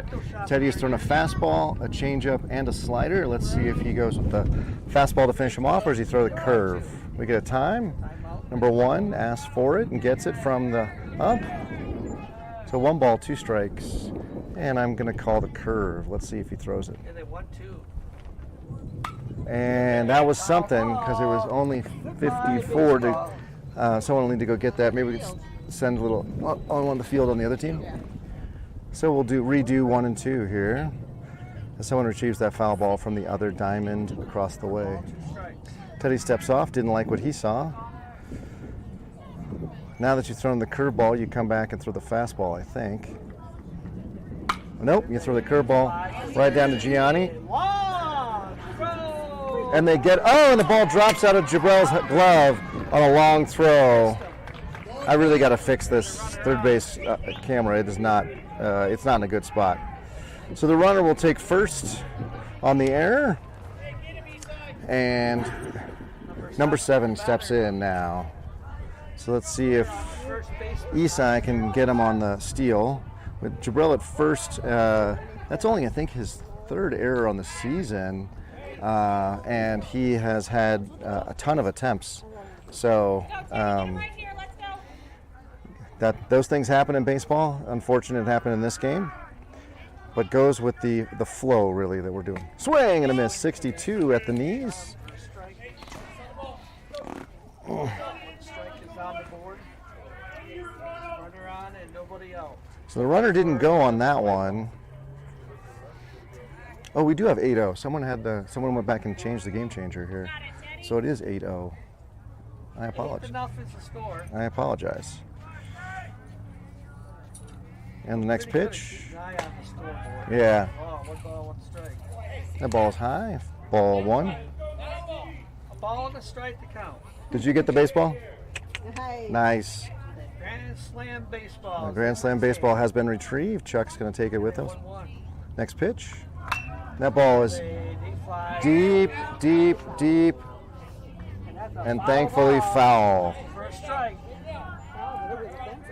Teddy's thrown a fastball, a changeup, and a slider. Let's see if he goes with the fastball to finish him off, or does he throw the curve? We get a time. Number 1 asks for it and gets it from the ump. So 1 ball, 2 strikes. And I'm going to call the curve. Let's see if he throws it. And they 1-2. And that was something, because it was only 54 to someone will need to go get that. Maybe we could send a little on the field on the other team. So we'll redo 1 and 2 here. As someone retrieves that foul ball from the other diamond across the way. Teddy steps off, didn't like what he saw. Now that you've thrown the curveball, you come back and throw the fastball, I think. Nope, you throw the curveball right down to Gianni. And they get, and the ball drops out of Jabrell's glove on a long throw. I really got to fix this third base camera. It is not, it's not in a good spot. So the runner will take first on the air, and number 7 steps in now. So let's see if Isai can get him on the steal. With Jabrell at first, that's only, I think, his 3rd error on the season. And he has had a ton of attempts. So those things happen in baseball. Unfortunate it happened in this game. But goes with the flow, really, that we're doing. Swing and a miss, 62 at the knees. One strike is on the board. Runner on and nobody out. So the runner didn't go on that one. Oh, we do have 8-0. Someone went back and changed the game changer here. So it is 8-0. I apologize. Enough is the score. I apologize. And the next pitch. Yeah. Oh, 1 ball, 1 strike. That ball's high. Ball 1. A ball and a strike to count. Did you get the baseball? Nice. Grand Slam baseball. The Grand Slam baseball has been retrieved. Chuck's going to take it with him. 1-1. Next pitch. That ball is deep, deep, deep, and thankfully foul. First strike.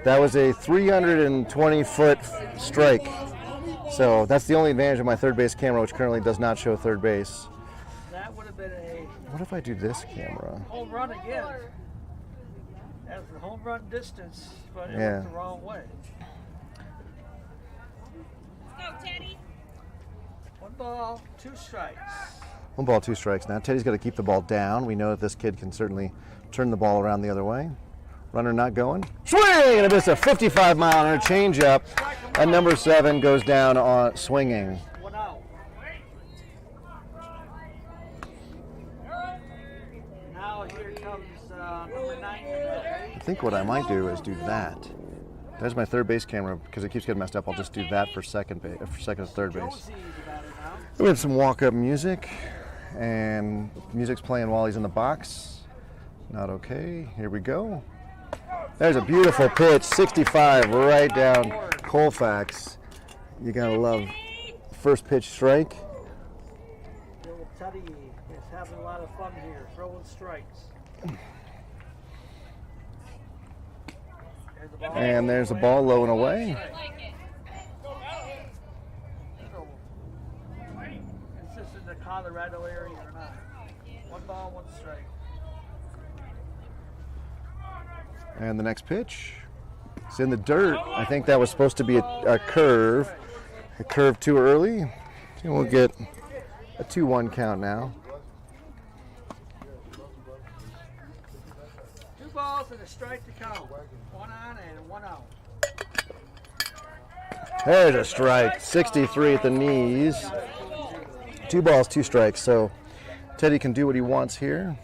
That was a 320-foot strike. So that's the only advantage of my third base camera, which currently does not show third base. That would have been a What if I do this camera? home run again. That's the home run distance, but it Yeah. went the wrong way. Let's go, Teddy. 1 ball, 2 strikes. 1 ball, 2 strikes. Now Teddy's got to keep the ball down. We know that this kid can certainly turn the ball around the other way. Runner not going. Swing and a miss, a 55-mile-an-hour changeup. And number 7 goes down on swinging. 1 out. Now here comes number 9. I think what I might do is do that. There's my third base camera because it keeps getting messed up. I'll just do that for second and third base. Josie's about it now. We have some walk-up music, and music's playing while he's in the box. Not okay. Here we go. There's a beautiful pitch, 65, right down Colfax. You gotta love first pitch strike. Little Teddy is having a lot of fun here, throwing strikes. And there's a ball low and away. I like it. It's just in the Colorado area or not. 1 ball, 1 strike. And the next pitch, it's in the dirt. I think that was supposed to be a curve. A curve too early. And we'll get a 2-1 count now. 2 balls and a strike to count. 1 on and 1 out. There's a strike, 63 at the knees. 2 balls, 2 strikes. So Teddy can do what he wants here.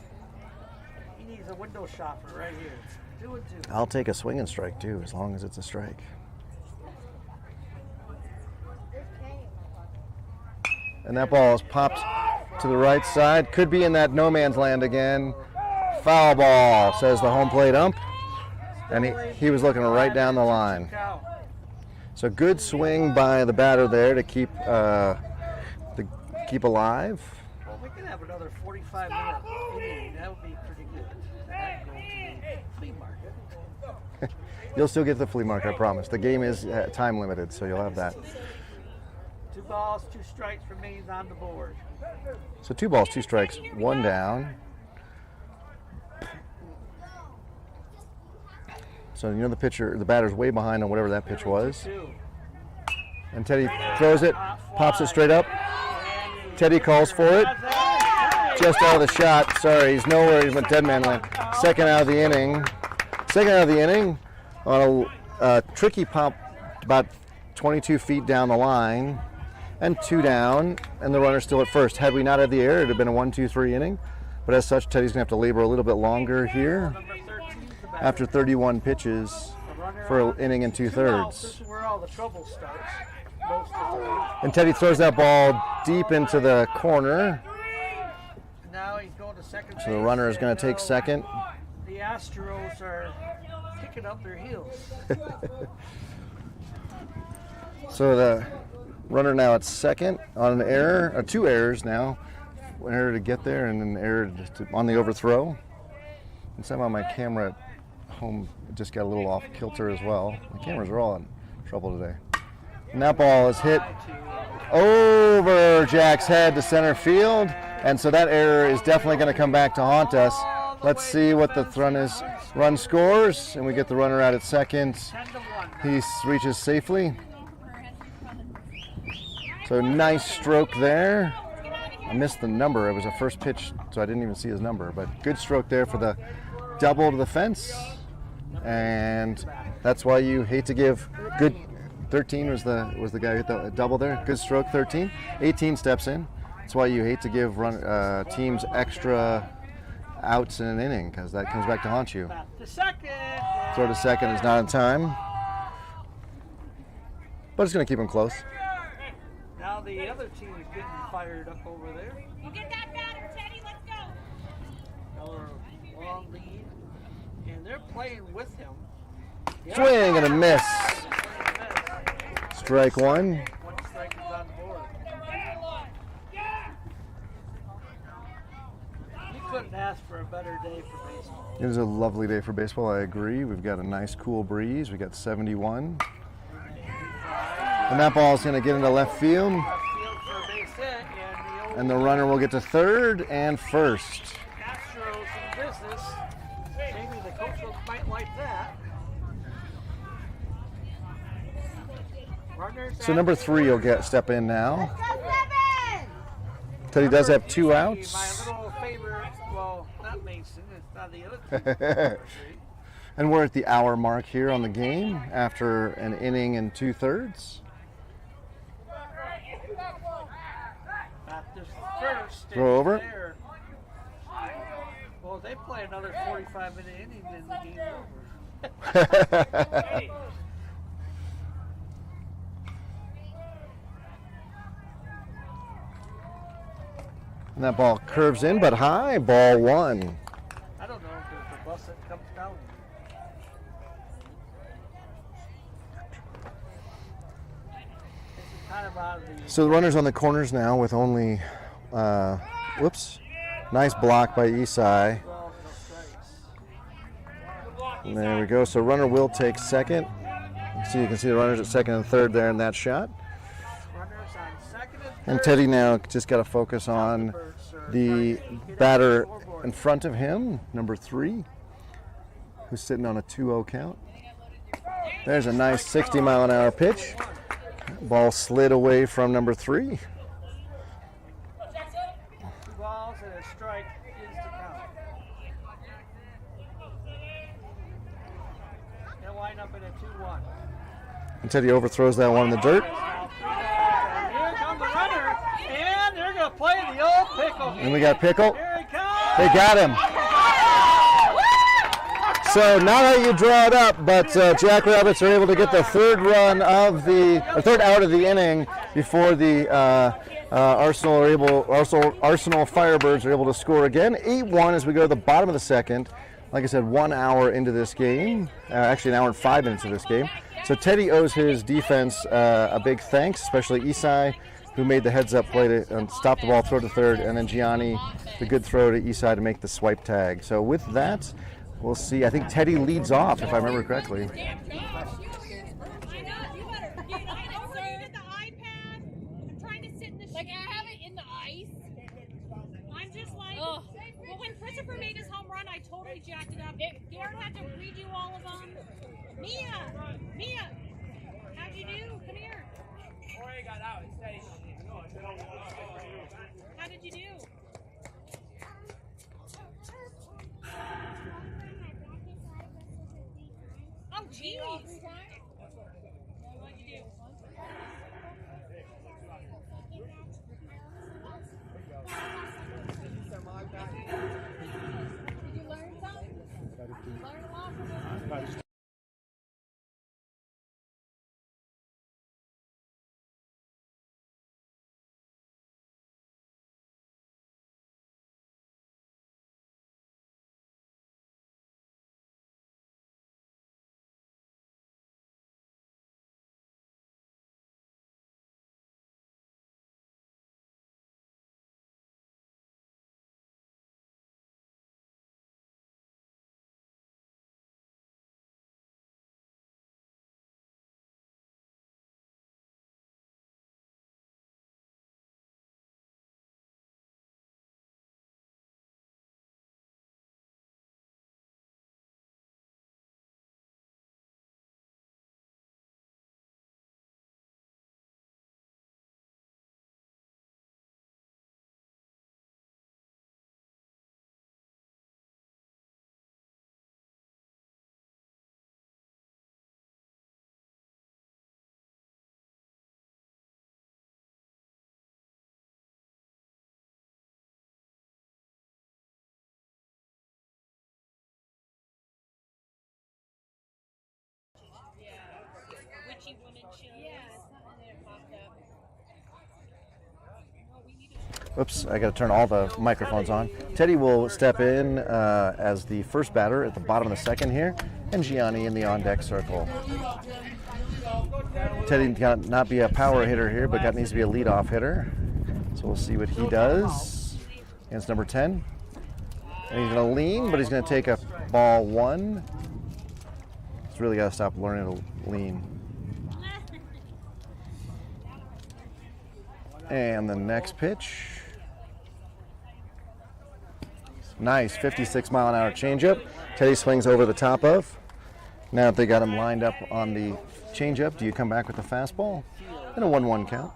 He needs a window shopper right here. 2 and 2. I'll take a swing and strike too, as long as it's a strike. And that ball is popped to the right side. Could be in that no man's land again. Foul ball, says the home plate ump. And he was looking right down the line. So good swing by the batter there to keep alive. Well, we could have another 45-minute inning. That would be pretty good. I'd go to the flea market. You'll still get the flea market, I promise. The game is time limited, so you'll have that. 2 balls, 2 strikes remains on the board. So 2 balls, 2 strikes, 1 down. So you know the batter's way behind on whatever that pitch was. And Teddy throws it, pops it straight up. Teddy calls for it. Just out of the shot. Sorry, he's nowhere. He went dead man land. Second out of the inning. Second out of the inning on a tricky pop about 22 feet down the line. And 2 down, and the runner's still at first. Had we not had the error, it would have been a 1-2-3 inning. But as such, Teddy's going to have to labor a little bit longer here after 31 pitches for an inning and 2/3. This is where all the trouble starts. Most of the time. And Teddy throws that ball deep into the corner. Now he's going to second. So the runner is going to take second. The Astros are kicking up their heels. So the runner now at second on an error, 2 errors now. An error to get there and an error on the overthrow. And somehow my camera at home just got a little off kilter as well. My cameras are all in trouble today. And that ball is hit over Jack's head to center field. And so that error is definitely going to come back to haunt us. Let's see what the run scores. And we get the runner out at second. He reaches safely. So nice stroke there. I missed the number. It was a first pitch, so I didn't even see his number. But good stroke there for the double to the fence. And that's why you hate to give good. 13 was the guy who hit the double there. Good stroke, 13. 18 steps in. That's why you hate to give teams extra outs in an inning, because that comes back to haunt you. Throw to second is not in time. But it's going to keep him close. Now the other team is getting fired up over there. You get that batter, Teddy. Let's go. Another long lead. And they're playing with him. Swing and a miss. Strike 1. 1 strike is on the board. You couldn't ask for a better day for baseball. It was a lovely day for baseball, I agree. We've got a nice cool breeze. We got 71. And that ball is going to get into left field. And the runner will get to third and first. Astros in business. Maybe the coach might like that. So number 3 will step in now. Teddy does have 2 outs. My little favorite, well, not Mason, it's not the other. And we're at the hour mark here on the game after an inning and 2/3. Throw over. Well, if they play another 45-minute inning, then the game's over. And that ball curves in, but high. Ball 1. I don't know if there's a bus that comes down. So the runner's on the corners now with only, whoops, nice block by Isai. And there we go. So runner will take second. So you can see the runners at second and third there in that shot. And Teddy now just got to focus on the batter in front of him, number 3, who's sitting on a 2-0 count. There's a nice 60-mile-an-hour pitch. Ball slid away from number 3. 2 balls and a strike is to count. They'll wind up in a 2-1. And Teddy overthrows that one in the dirt. Here comes the runner, and they're going to play the old pickle. And we got Pickle. Here he comes. They got him. So not how you draw it up, but Jackrabbits are able to get the third out of the inning before the Arsenal Firebirds are able to score again. 8-1 as we go to the bottom of the second. Like I said, 1 hour into this game, actually 1 hour and 5 minutes of this game. So Teddy owes his defense a big thanks, especially Isai who made the heads-up play to stop the ball, throw to third, and then Gianni, the good throw to Eastside to make the swipe tag. So with that, we'll see. I think Teddy leads off, if I remember correctly. Like, I have it in the ice. I'm just like, well, when Christopher made his home run, I totally jacked it up. Garrett had to redo all of them. Mia, how'd you do? Come here. Jorge got out. Steady. How did you do? Oh, jeez. What'd you do? Did you learn something? Learn a lot from it? Witchy woman show. Yeah, something there popped up. Oops, I got to turn all the microphones on. Teddy will step in as the first batter at the bottom of the second here, and Gianni in the on-deck circle. Teddy cannot be a power hitter here, but needs to be a leadoff hitter. So we'll see what he does against number 10. And he's going to lean, but he's going to take a ball one. He's really got to stop learning to lean. And the next pitch. Nice 56-mile-an-hour changeup. Teddy swings over the top of. Now that they got him lined up on the changeup, do you come back with the fastball? And a 1-1 count.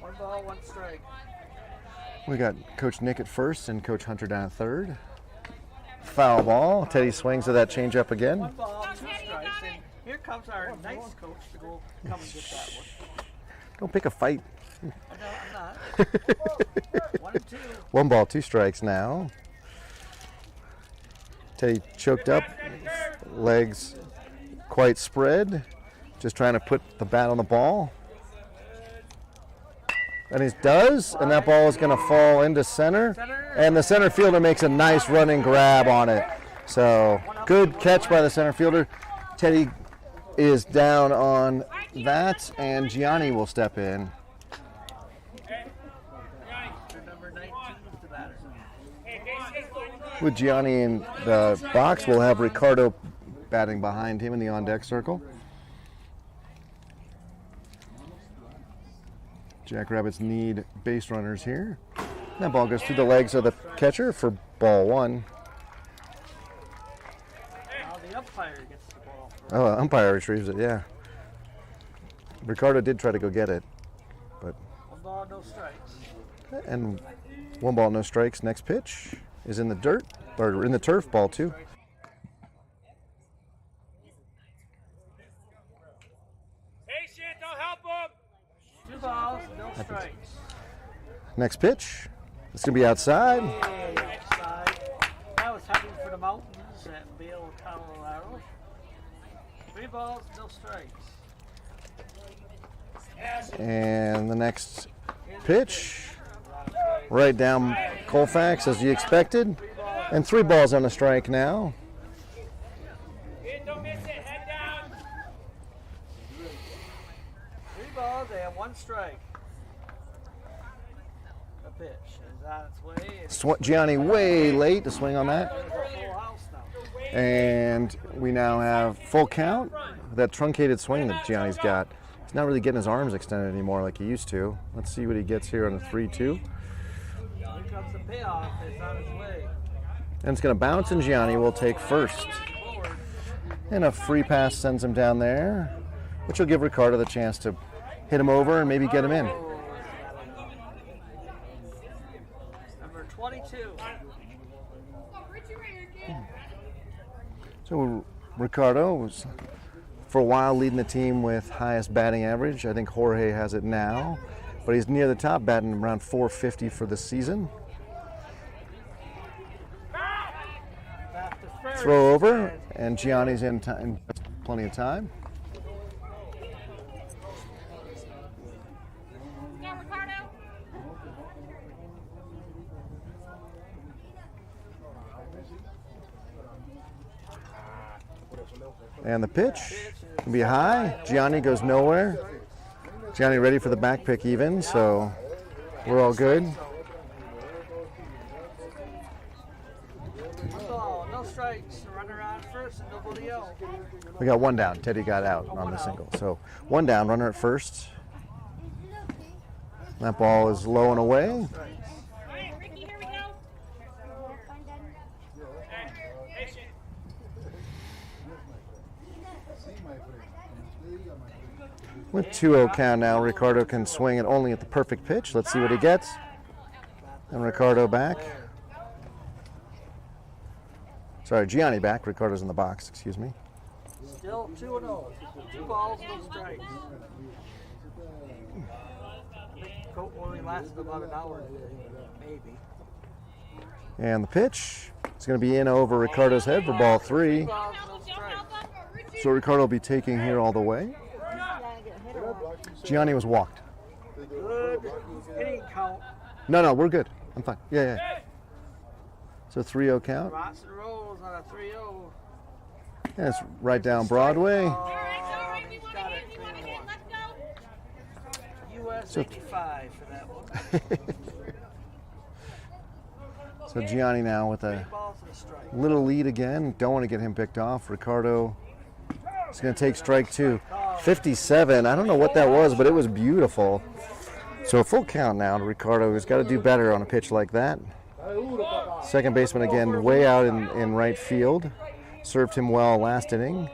1 ball, 1 strike. We got Coach Nick at first and Coach Hunter down at third. Foul ball. Teddy swings to that changeup again. 1 ball, 2 strikes. And here comes our nice coach to go come and get that one. Don't pick a fight. No, I'm not. 1 and 2. 1 ball, 2 strikes now. Teddy choked up, legs quite spread, just trying to put the bat on the ball. And he does, and that ball is going to fall into center. And the center fielder makes a nice running grab on it. So good catch by the center fielder. Teddy is down on that, and Gianni will step in. Number 19 is the batter. With Gianni in the box, we'll have Ricardo batting behind him in the on-deck circle. Jackrabbits need base runners here. That ball goes through the legs of the catcher for ball 1. Now the umpire gets the ball. Oh, umpire retrieves it, yeah. Ricardo did try to go get it, but 1 ball, no strikes. and 1 ball, no strikes. Next pitch is in the dirt, or in the turf, ball 2. Patient, don't help him. 2 balls, no strikes. Next pitch, it's going to be outside. Hey, outside. I was heading for the mountains at Vail, Colorado. 3 balls, no strikes. And the next pitch, right down Colfax as you expected. And 3 balls on a strike now. Kid, don't miss it. Head down. 3 balls and 1 strike. pitch is on its way. Gianni way late to swing on that. There's a full house now. And we now have full count. That truncated swing that Gianni's got. He's not really getting his arms extended anymore like he used to. Let's see what he gets here on a 3-2. Here comes the payoff. It's on its way. And it's going to bounce, and Gianni will take first. Forward. And a free pass sends him down there, which will give Ricardo the chance to hit him over and maybe get him in. Number 22. So Ricardo was for a while leading the team with highest batting average. I think Jorge has it now, but he's near the top, batting around 450 for the season. Back to first. Throw over, and Gianni's in plenty of time. Go, Ricardo. And the pitch can be high. Gianni goes nowhere. Gianni ready for the back pick even, so we're all good. Oh, no strikes. Runner on first and nobody else. We got one down. Teddy got out on the single. So one down, runner at first. That ball is low and away. All right, Ricky, here we go. With 2-0 count now, Ricardo can swing it only at the perfect pitch. Let's see what he gets. And Ricardo back. Sorry, Gianni back. Ricardo's in the box, excuse me. Still 2-0. 2 balls, no strikes. I think Colt only lasted about an hour, maybe. And the pitch is going to be in over Ricardo's head for ball 3. 2 balls, no strikes. So Ricardo will be taking here all the way. Gianni was walked. Good hitting count. No, we're good. I'm fine. Yeah. So 3-0 count. Rots and rolls on a 3-0. And it's right down Broadway. All right, we want to hit, we want to hit. Let's go. US So- 85 for that one. So Gianni now with a 3 balls and a strike. little lead again. Don't want to get him picked off. Ricardo is going to take strike 2. 57. I don't know what that was, but it was beautiful. So a full count now to Ricardo, who's got to do better on a pitch like that. Second baseman again, way out in right field. Served him well last inning.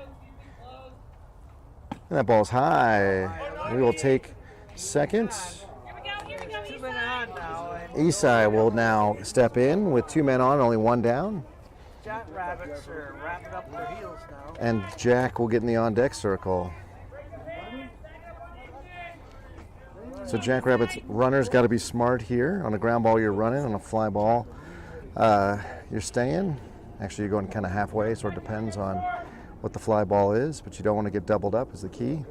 And that ball's high. We will take second. Here we go. 2 men on now. And Isai will now step in with 2 men on, only 1 down. Jack Rabbits are wrapping up their heels now. And Jack will get in the on-deck circle. So Jack Rabbit's runner's got to be smart here. On a ground ball, you're running. On a fly ball, you're staying. Actually, you're going kind of halfway, so it depends on what the fly ball is, but you don't want to get doubled up is the key.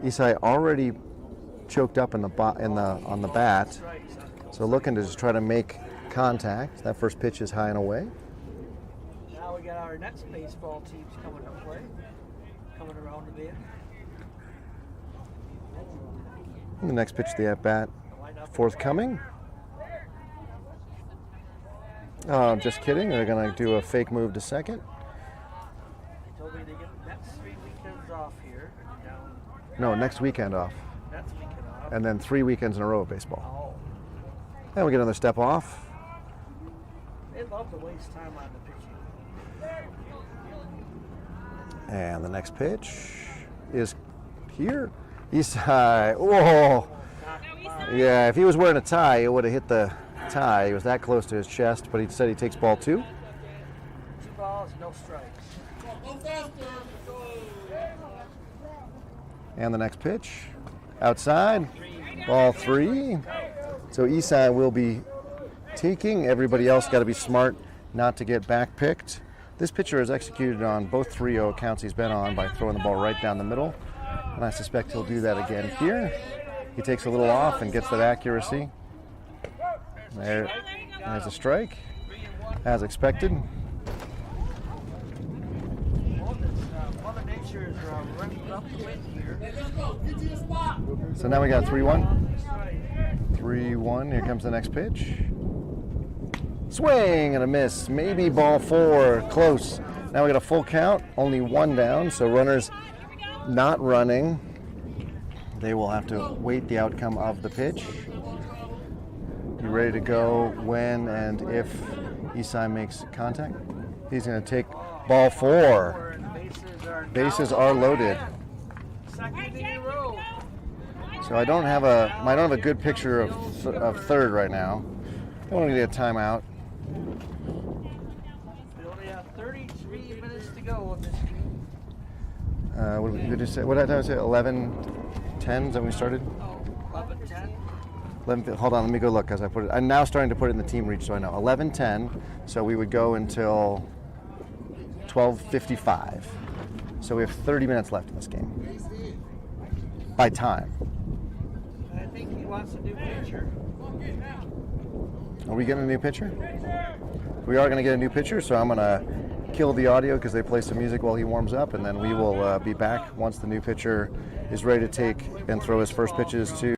Isai already choked up on the bat, so looking to just try to make contact. That first pitch is high and away. Now we got our next baseball teams coming to play. Coming around a bit. And the next pitch, the at-bat, forthcoming. Oh, just kidding. They're going to do a fake move to second. They told me to get the next 3 weekends off here. Down No, next weekend off. next weekend off. And then 3 weekends in a row of baseball. Oh, And we get another step off. they love to waste time on the pitching. And the next pitch is here. Isai. Whoa. Yeah, if he was wearing a tie, it would have hit the tie. He was that close to his chest, but he said he takes ball 2. 2 balls, no strikes. And the next pitch, outside, ball 3. So Isai will be taking. Everybody else got to be smart not to get back picked. This pitcher has executed on both 3-0 counts he's been on by throwing the ball right down the middle. And I suspect he'll do that again here. He takes a little off and gets that accuracy. There's a strike, as expected. Mother Nature is running up the wind here. So now we got 3-1. That's right. 3-1. Here comes the next pitch. Swing and a miss. Maybe ball 4. Close. Now we got a full count. Only 1 down. So runners not running. They will have to wait the outcome of the pitch. You ready to go when and if Isai makes contact? He's going to take ball 4. Bases are loaded. Second in a row. So I don't have a good picture of third right now. I want to get a timeout. We only have 33 minutes to go in this game. What did you say? What did I say? 11:10 is that when we started? 11-10. Hold on, let me go look because I'm now starting to put it in the team reach so I know. 11:10, so we would go until 12:55. So we have 30 minutes left in this game. By time. I think he wants a new pitcher. Are we getting a new pitcher? We are going to get a new pitcher, so I'm going to kill the audio because they play some music while he warms up, and then we will be back once the new pitcher is ready to take and throw his first pitches to.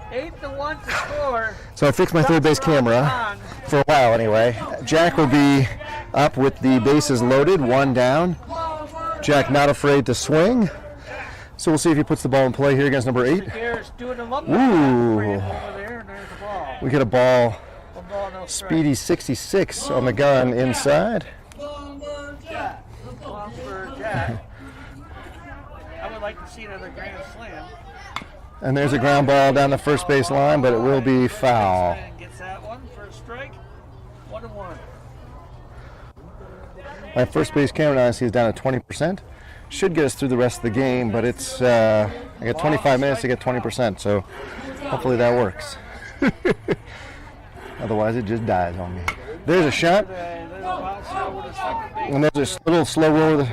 Eight to 1 to score. So I fixed my third base camera for a while anyway. Jack will be up with the bases loaded, 1 down. Jack not afraid to swing. So we'll see if he puts the ball in play here against number 8. Doing a lump Ooh. over there, and there's the ball. We get a ball, One ball, no strike. speedy 66 on the gun inside. One for Jack. I would like to see another grand slam. And there's a ground ball down the first base line, but it will be foul. Gets that one for a strike. 1-1. My first base camera now I see is down at 20%. Should get us through the rest of the game, but it's I got 25 minutes to get 20%, so hopefully that works. Otherwise, it just dies on me. There's a shot, and there's a little slow roll,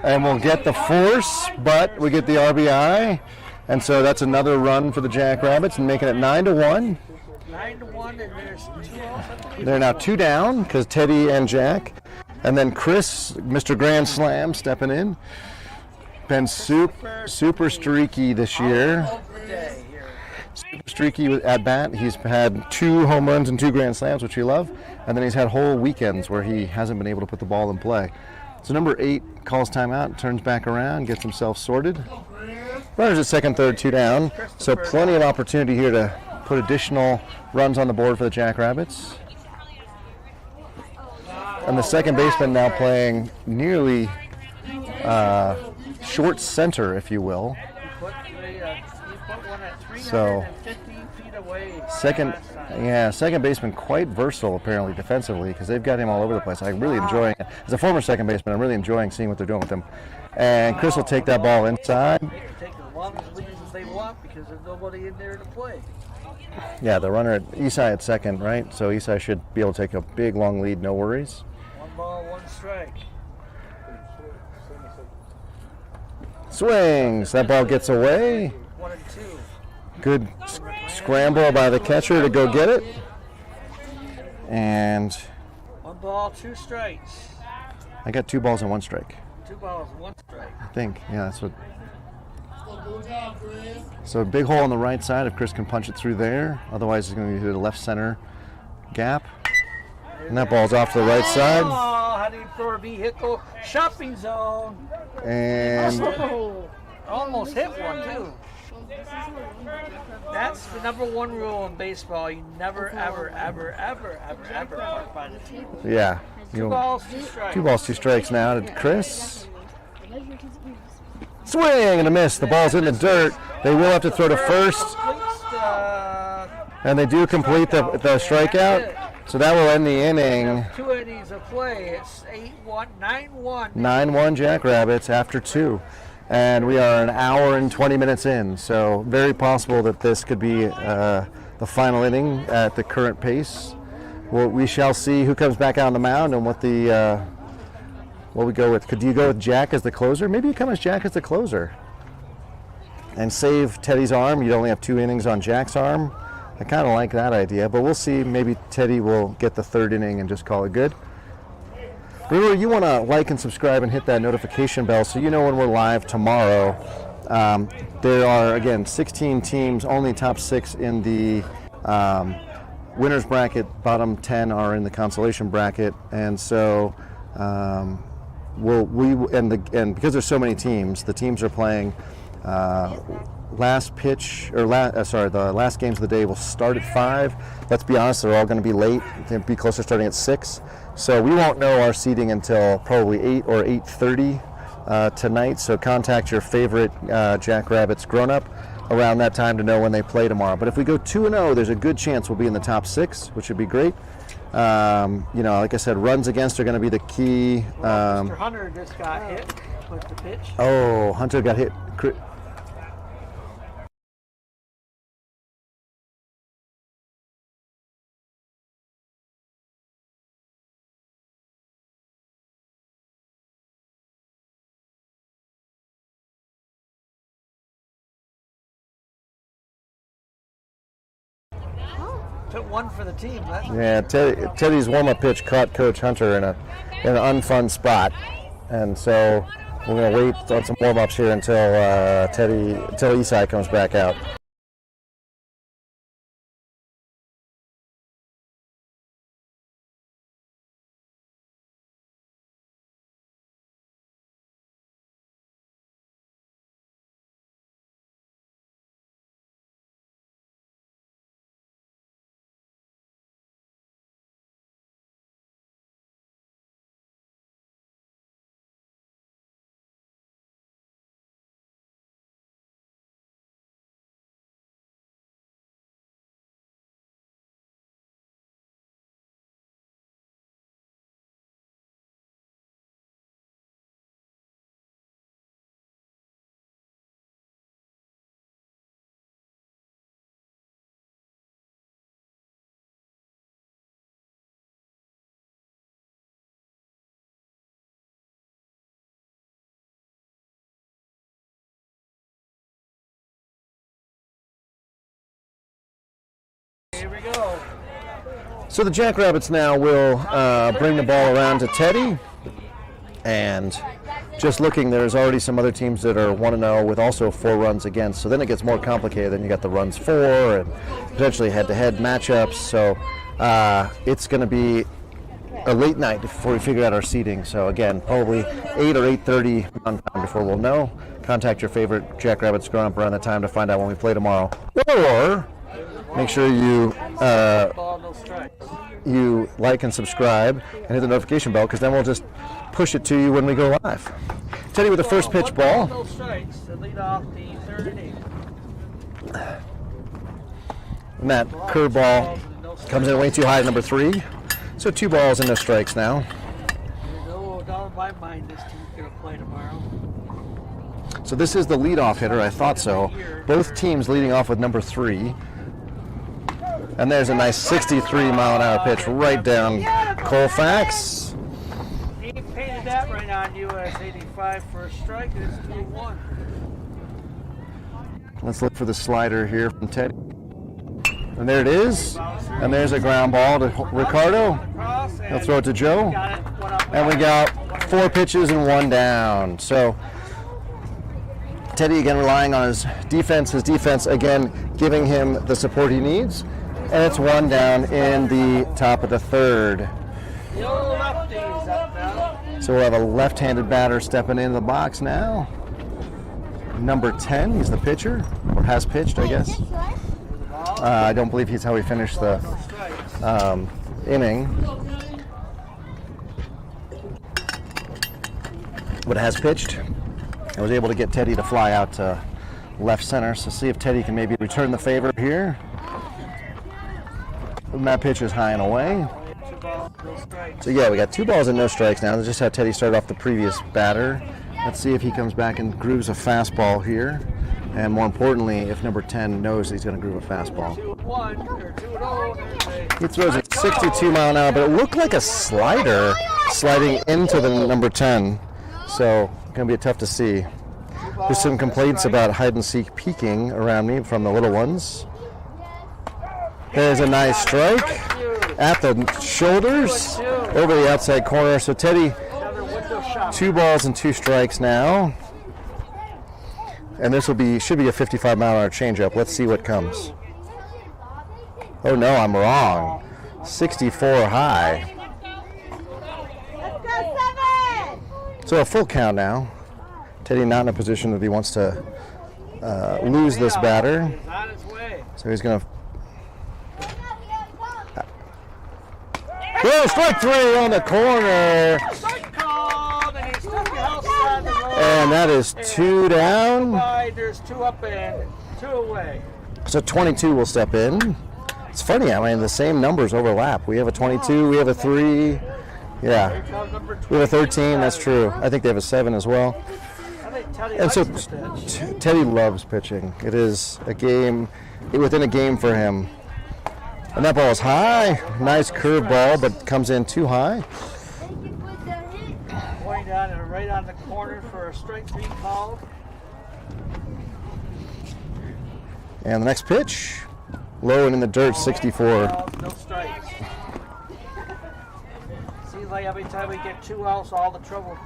and we'll get the force, but we get the RBI, and so that's another run for the Jackrabbits, and making it 9-1. 9-1, and there's 2 off. They're now 2 down because Teddy and Jack. And then Chris, Mr. Grand Slam, stepping in. Been super streaky this year. Super streaky at bat. He's had 2 home runs and 2 Grand Slams, which we love. And then he's had whole weekends where he hasn't been able to put the ball in play. So number 8 calls timeout, turns back around, gets himself sorted. Runners at second, third, 2 down. So plenty of opportunity here to put additional runs on the board for the Jackrabbits. And the second baseman now playing nearly short center, if you will. So second baseman quite versatile apparently defensively because they've got him all over the place. I'm really enjoying it. As a former second baseman, I'm really enjoying seeing what they're doing with him. And Chris will take that ball inside. They can take as long as leads as they want because there's nobody in there to play. Yeah, the runner at Isai at second, right? So Isai should be able to take a big long lead, no worries. 1 ball, 1 strike. Swings. That ball gets away. 1 and 2. Good scramble by the catcher to go get it. And ball, 2 strikes. I got 2 balls and 1 strike. 2 balls, 1 strike. I think. Yeah, that's what. Good job, Chris. So a big hole on the right side if Chris can punch it through there. Otherwise, he's going to hit a left center gap. And that ball's off to the right side. Oh, heading for a vehicle shopping zone. And Oh, almost hit one, too. That's the #1 rule in baseball. You never, ever, ever, ever, ever, ever park by the tee. yeah. 2 balls, 2 strikes. 2 balls, 2 strikes now to Chris. Swing and a miss. The ball's in the dirt. They will have to throw to first. And they do complete the strikeout. So that will end the inning. 2 innings of play. It's 8-1, 9-1. 9-1 Jackrabbits after 2. And we are an hour and 20 minutes in. So very possible that this could be the final inning at the current pace. Well, we shall see who comes back out on the mound and what the what we go with. Could you go with Jack as the closer? Maybe you come as Jack as the closer and save Teddy's arm. You'd only have 2 innings on Jack's arm. I kind of like that idea, but we'll see. Maybe Teddy will get the 3rd inning and just call it good. Remember, you want to like and subscribe and hit that notification bell so you know when we're live tomorrow. There are, again, 16 teams, only top 6 in the winners bracket. Bottom 10 are in the consolation bracket, and so and because there's so many teams, the teams are playing last pitch or the last games of the day will start at 5. Let's be honest, they're all going to be late. They'll be closer starting at 6. So we won't know our seeding until probably 8 or 8:30 tonight. So contact your favorite Jackrabbits grown-up around that time to know when they play tomorrow. But if we go 2-0, there's a good chance we'll be in the top 6, which would be great. Like I said, runs against are going to be the key. Mr. Hunter just got hit with the pitch. Oh, Hunter got hit. Took 1 for the team. Yeah, Teddy's warm-up pitch caught Coach Hunter in an unfun spot, and so we're going to wait on some warm-ups here until Isai comes back out. Here we go. So the Jackrabbits now will bring the ball around to Teddy, and just looking, there's already some other teams that are 1-0 with also 4 runs against. So then it gets more complicated. Then you got the runs for and potentially head-to-head matchups. So it's going to be a late night before we figure out our seeding. So again, probably 8 or 8:30 on time before we'll know. Contact your favorite Jackrabbits grown-up around that time to find out when we play tomorrow. Or make sure you like and subscribe and hit the notification bell, because then we'll just push it to you when we go live. Teddy with the first pitch ball. No strikes to lead off the 3rd inning. And that curveball comes in way too high at number 3. So 2 balls and no strikes now. There's no doubt in my mind this team's going to play tomorrow. So this is the leadoff hitter. I thought so. Both teams leading off with number 3. And there's a nice 63-mile-an-hour pitch right down Colfax. He painted that right on US 85 for a strike. It's 2-1. Let's look for the slider here from Teddy. And there it is. And there's a ground ball to Ricardo. He'll throw it to Joe. And we got 4 pitches and 1 down. So Teddy again relying on his defense. His defense again giving him the support he needs. And it's 1 down in the top of the 3rd. So we'll have a left-handed batter stepping into the box now. Number 10, he's the pitcher, or has pitched, I guess. I don't believe he's how he finished the inning. But has pitched. I was able to get Teddy to fly out to left center, so see if Teddy can maybe return the favor here. And that pitch is high and away. So yeah, we got 2 balls and no strikes now. That's just how Teddy started off the previous batter. Let's see if he comes back and grooves a fastball here. And more importantly, if number 10 knows he's going to groove a fastball. He throws a 62 mile an hour, but it looked like a slider sliding into the number 10. So it's going to be tough to see. There's some complaints about hide and seek peeking around me from the little ones. There's a nice strike at the shoulders over the outside corner. So Teddy, 2 balls and 2 strikes now. And this should be a 55 mile an hour changeup. Let's see what comes. Oh no, I'm wrong. 64 high. So a full count now. Teddy not in a position that he wants to lose this batter. So he's going to. Well, strike 3 on the corner. And that is 2 down. There's 2 up and 2 away. So 22 will step in. It's funny, I mean, the same numbers overlap. We have a 22, we have a 3. Yeah. We have a 13, that's true. I think they have a 7 as well. And so Teddy loves pitching. It is a game, within a game for him. And that ball is high. Nice curve ball, but comes in too high. Going down and right on the corner for a strike 3 call. And the next pitch, low and in the dirt, 64. No strikes. Seems like every time we get 2 outs, all the trouble.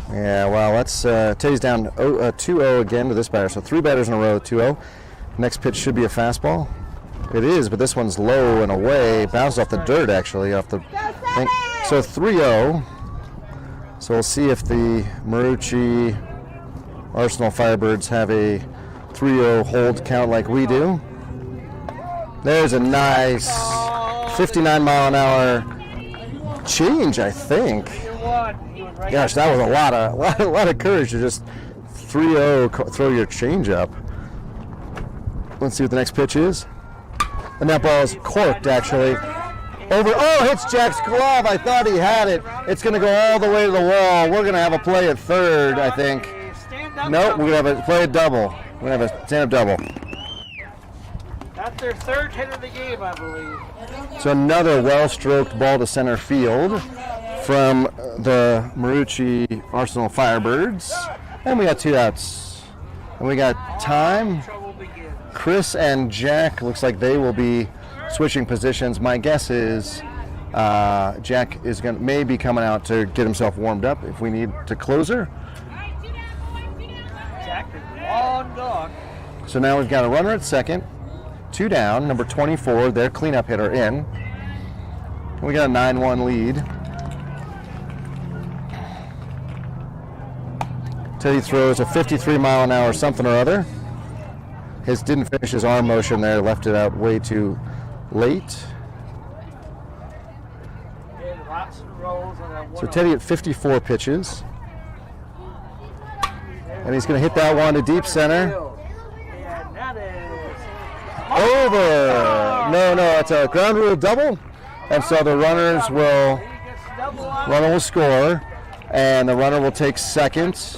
Yeah, well, that's Teddy's down 2-0 again to this batter. So 3 batters in a row, 2-0. Next pitch should be a fastball. It is, but this one's low and away. Bounced off the dirt, actually, off the thing. So 3-0. So we'll see if the Marucci Arsenal Firebirds have a 3-0 hold count like we do. There's a nice 59 mile an hour change, I think. Gosh, that was a lot of courage to just 3-0 throw your change up. Let's see what the next pitch is. And that ball is corked, actually. Hits Jack's glove. I thought he had it. It's going to go all the way to the wall. We're going to have a play at third, I think. Nope, we're going to have a play at double. We're going to have a stand-up double. That's their 3rd hit of the game, I believe. So another well-stroked ball to center field from the Marucci Arsenal Firebirds. And we got 2 outs. And we got time. Chris and Jack, looks like they will be switching positions. My guess is Jack is may be coming out to get himself warmed up if we need to closer. Jack is long dog. So now we've got a runner at second, 2 down, number 24, their cleanup hitter in. And we got a 9-1 lead. Teddy throws a 53 mile an hour something or other. Didn't finish his arm motion there, left it out way too late. So Teddy at 54 pitches. And he's going to hit that one to deep center. Over! No, it's a ground rule double. And so the runner will score. And the runner will take second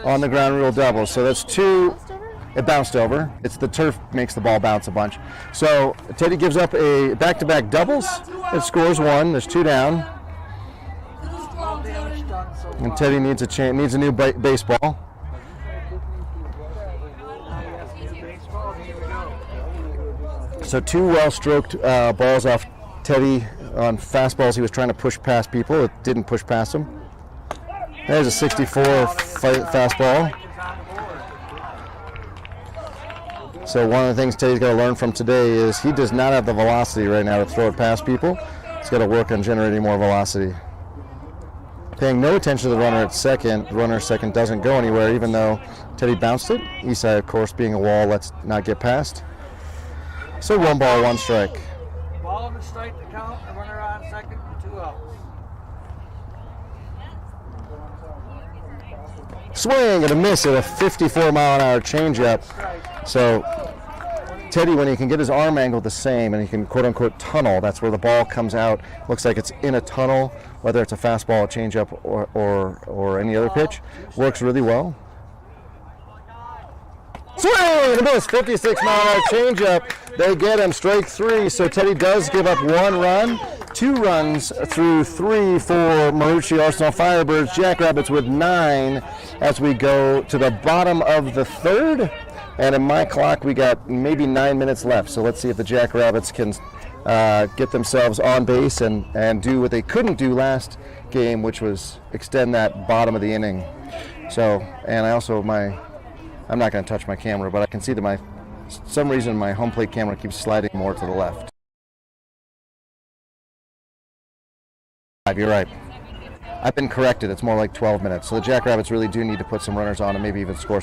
on the ground rule double. So that's 2. It bounced over. It's the turf makes the ball bounce a bunch. So Teddy gives up a back-to-back doubles. It scores 1. There's 2 down. And Teddy needs a new baseball. So 2 well-stroked balls off Teddy on fastballs. He was trying to push past people. It didn't push past him. There's a 64 fastball. So one of the things Teddy's got to learn from today is he does not have the velocity right now to throw it past people. He's got to work on generating more velocity. Paying no attention to the runner at second. The runner at second doesn't go anywhere, even though Teddy bounced it. Eastside, of course, being a wall, let's not get past. So 1 ball, 1 strike. Ball on the strike to count, and runner on second for 2 outs. Swing and a miss at a 54-mile-an-hour changeup. So Teddy, when he can get his arm angle the same and he can quote-unquote tunnel, that's where the ball comes out. Looks like it's in a tunnel, whether it's a fastball, a changeup, or any other pitch. Works really well. Swing and a miss, 56-mile-an-hour changeup. They get him, strike 3. So Teddy does give up 1 run. 2 runs through 3 for Marucci Arsenal Firebirds. Jackrabbits with 9 as we go to the bottom of the 3rd. And in my clock, we got maybe 9 minutes left. So let's see if the Jackrabbits can get themselves on base and do what they couldn't do last game, which was extend that bottom of the inning. So, and I also, I'm not going to touch my camera, but I can see that some reason my home plate camera keeps sliding more to the left. You're right. I've been corrected. It's more like 12 minutes. So the Jackrabbits really do need to put some runners on and maybe even score.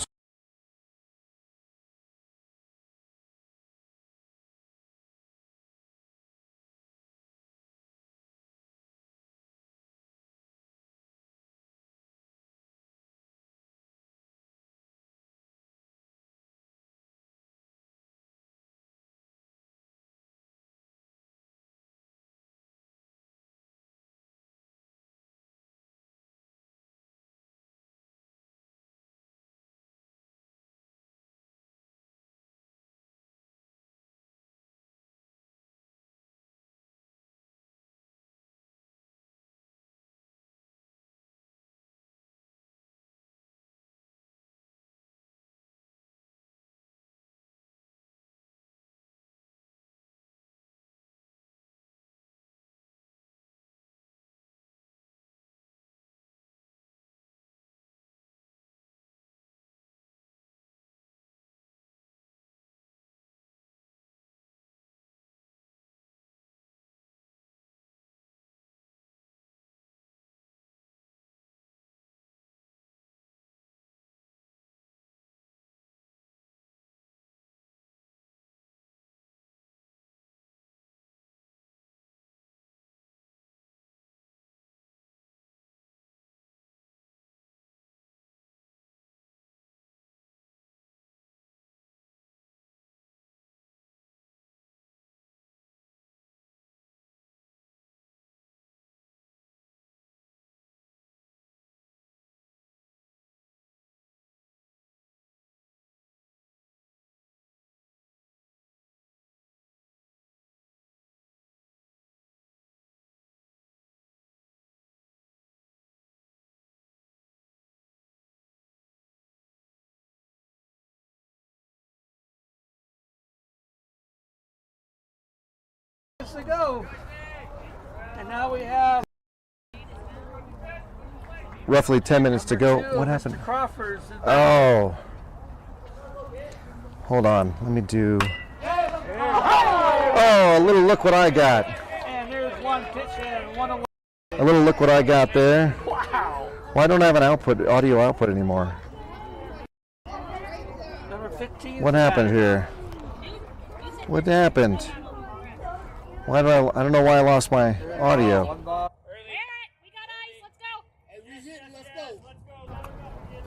To go. And now we have Roughly 10 minutes to go. What happened? Mr. Crawford's Oh. Hold on. Let me do. Oh, a little look what I got. And there's 1 pitch and 1 away. A little look what I got there. Wow. Why don't I have an audio output anymore? Number 15. What happened here? What happened? Why do I don't know why I lost my audio. We got ice. Let's go. Hey, we hit it. Let's go.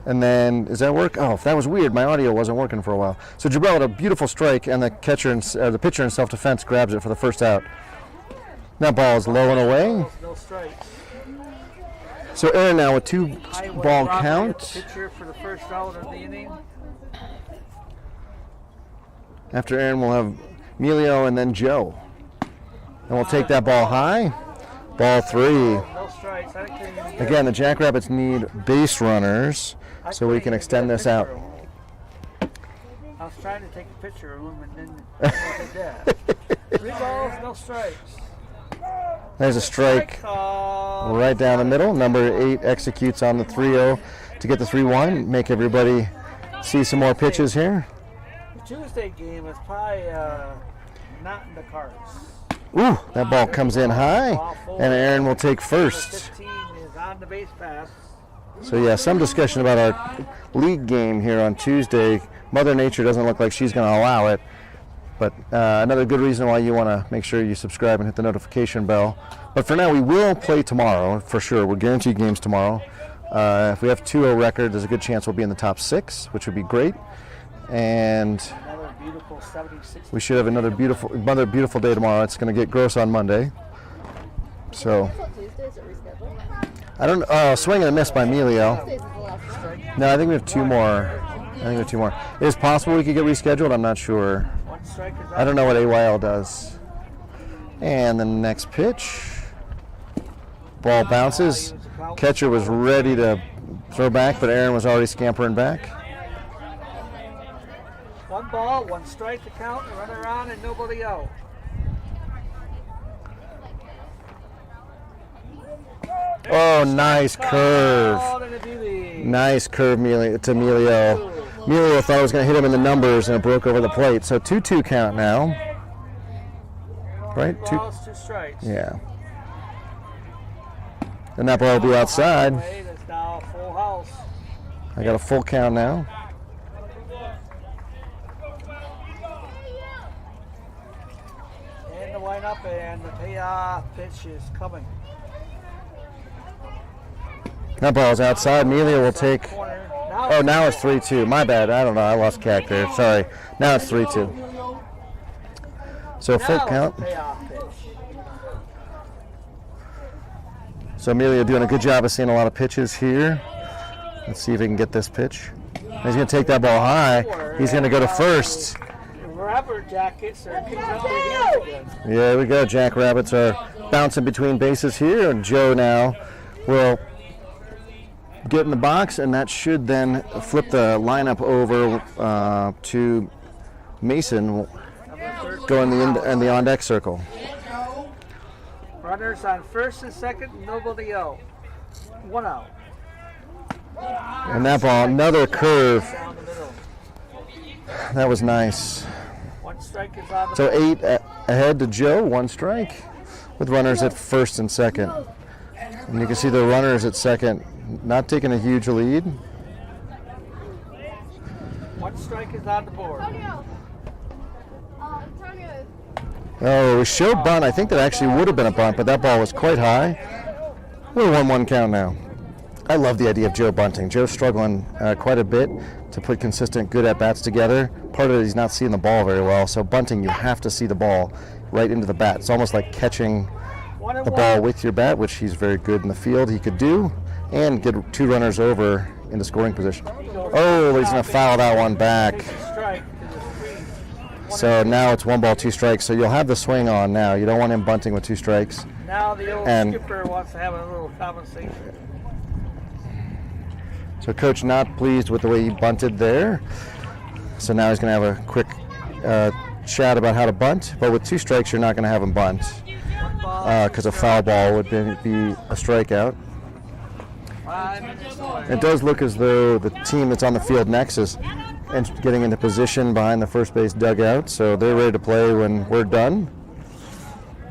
And then, does that work? Oh, that was weird. My audio wasn't working for a while. So Jabril had a beautiful strike, and the pitcher in self-defense grabs it for the first out. That ball is low and away. No strikes. So Aaron now with 2-ball count. Pitcher for the first out of the inning. After Aaron, we'll have Emilio and then Joe. And we'll take that ball high. Ball 3. No strikes. Again, the Jackrabbits need base runners so we can extend this out. was trying to take a picture of him and then I did that. 3 balls, no strikes. There's a strike right down the middle. Number 8 executes on the 3-0 to get the 3-1. Make everybody see some more pitches here. The Tuesday game is probably not in the cards. Ooh, that ball comes in high, and Aaron will take first. 15 is on the base pass. So yeah, some discussion about our league game here on Tuesday. Mother Nature doesn't look like she's going to allow it. But another good reason why you want to make sure you subscribe and hit the notification bell. But for now, we will play tomorrow, for sure. We're guaranteed games tomorrow. If we have 2-0 record, there's a good chance we'll be in the top 6, which would be great. And Another beautiful 76. we should have another beautiful day tomorrow. It's going to get gross on Monday. So, Tuesday, is it rescheduled? I don't swing and a miss by Emilio. Tuesdays is the last strike. No, I think we have 2 more. It is possible we could get rescheduled. I'm not sure. One strike is I don't know what AYL does. And the next pitch. Ball bounces. Catcher was ready to throw back, but Aaron was already scampering back. 1 ball, 1 strike to count, runner on and nobody out. Oh, nice curve. Oh, to the beauty. Nice curve to Emilio. Emilio thought I was going to hit him in the numbers, and it broke over the plate. So 2-2 count now. Right? 2 balls, 2 strikes. Yeah. And that ball will be outside. That's now a full house. I got a full count now. And the windup and the payoff pitch is coming. That ball's outside. Emilio will take. Corner. Oh, now it's 3-2. My bad. I don't know. I lost track there. Sorry. Now it's 3-2. So full count. Payoff pitch. So Emilio doing a good job of seeing a lot of pitches here. Let's see if he can get this pitch. He's going to take that ball high. He's going to go to first. Rubber jackets are kicking up their heels again. Yeah, there we go. Jack Rabbits are bouncing between bases here. And Joe now will get in the box, and that should then flip the lineup over to Mason going in the on-deck circle. Runners on first and second, nobody out. 1 out. And that ball, another curve. Down the middle. That was nice. 1 strike is on the So 8 ahead to Joe, 1 strike, with runners at first and second. And you can see the runners at second not taking a huge lead. 1 strike is on the board. Oh, we showed bunt. I think that actually would have been a bunt, but that ball was quite high. We're 1-1 count now. I love the idea of Joe bunting. Joe's struggling quite a bit to put consistent, good at-bats together. Part of it, he's not seeing the ball very well. So bunting, you have to see the ball right into the bat. It's almost like catching the ball with your bat, which he's very good in the field. He could do, and get 2 runners over into scoring position. Oh, he's going to foul that one back. Strike. So now it's 1 ball, 2 strikes. So you'll have the swing on now. You don't want him bunting with 2 strikes. Now the old And- skipper wants to have a little conversation. So coach not pleased with the way he bunted there. So now he's going to have a quick chat about how to bunt. But with 2 strikes, you're not going to have him bunt because a foul ball would be a strikeout. 5 minutes away. It does look as though the team that's on the field next is getting into position behind the first base dugout. So they're ready to play when we're done.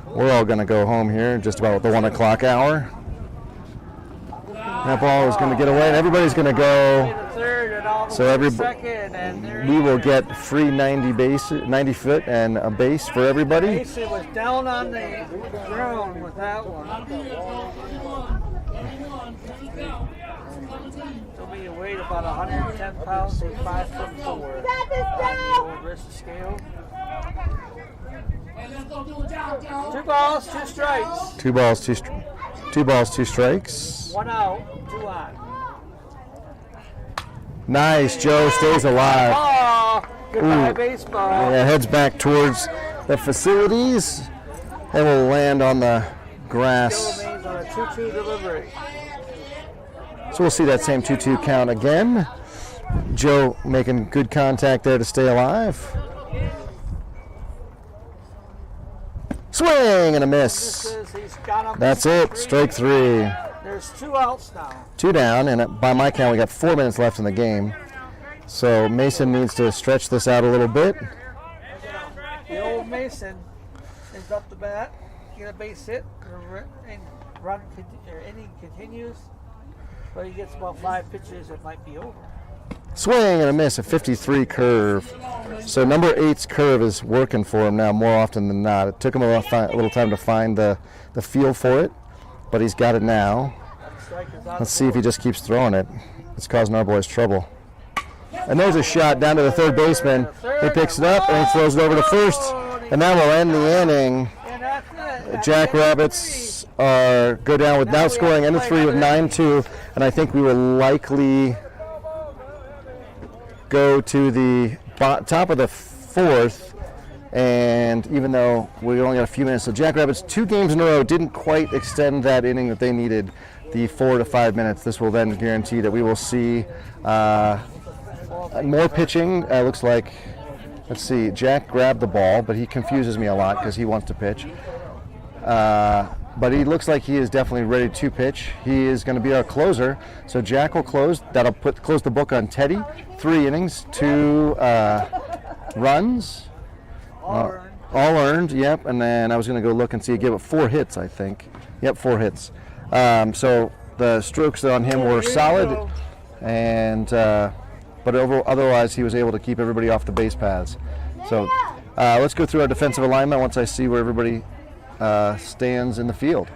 We're all going to go home here just about the 1 o'clock hour. That ball is going to get away, and everybody's going to go. So we will get free 90 foot and a base for everybody. Mason was down on the ground with that one. So we weighed about 110 pounds, he's 5'4". On the old wrist scale. 2 balls, 2 strikes. 2 balls, 2 strikes. 1 out, 2 on. Nice, Joe stays alive. Oh, goodbye Ooh. baseball. Yeah, heads back towards the facilities and will land on the grass. Still remains on a 2-2 delivery. So we'll see that same 2-2 count again. Joe making good contact there to stay alive. Swing and a miss. He's got him. That's it. Strike 3. There's 2 outs now. 2 down, and by my count, we got 4 minutes left in the game. So Mason needs to stretch this out a little bit. The old Mason is up the bat. Get a base hit, and inning continues. But he gets about 5 pitches, it might be over. Swing and a miss, a 53 curve. So number 8's curve is working for him now more often than not. It took him a little time to find the feel for it, but he's got it now. Let's see if he just keeps throwing it. It's causing our boys trouble. And there's a shot down to the third baseman. He picks it up and he throws it over to first. And that will end the inning. Jackrabbits go down with now scoring end of 3 with 9-2. And I think we will likely go to the top of the 4th. And even though we only got a few minutes, so Jackrabbits 2 games in a row didn't quite extend that inning that they needed, the 4 to 5 minutes. This will then guarantee that we will see more pitching. Looks like, let's see, Jack grabbed the ball, but he confuses me a lot because he wants to pitch. But he looks like he is definitely ready to pitch. He is going to be our closer. So Jack will close. That'll close the book on Teddy. 3 innings, 2 runs. All earned, yep. And then I was going to go look and see. He gave up 4 hits, I think. Yep, 4 hits. So the strokes on him were solid, and but otherwise he was able to keep everybody off the base paths. So let's go through our defensive alignment once I see where everybody stands in the field.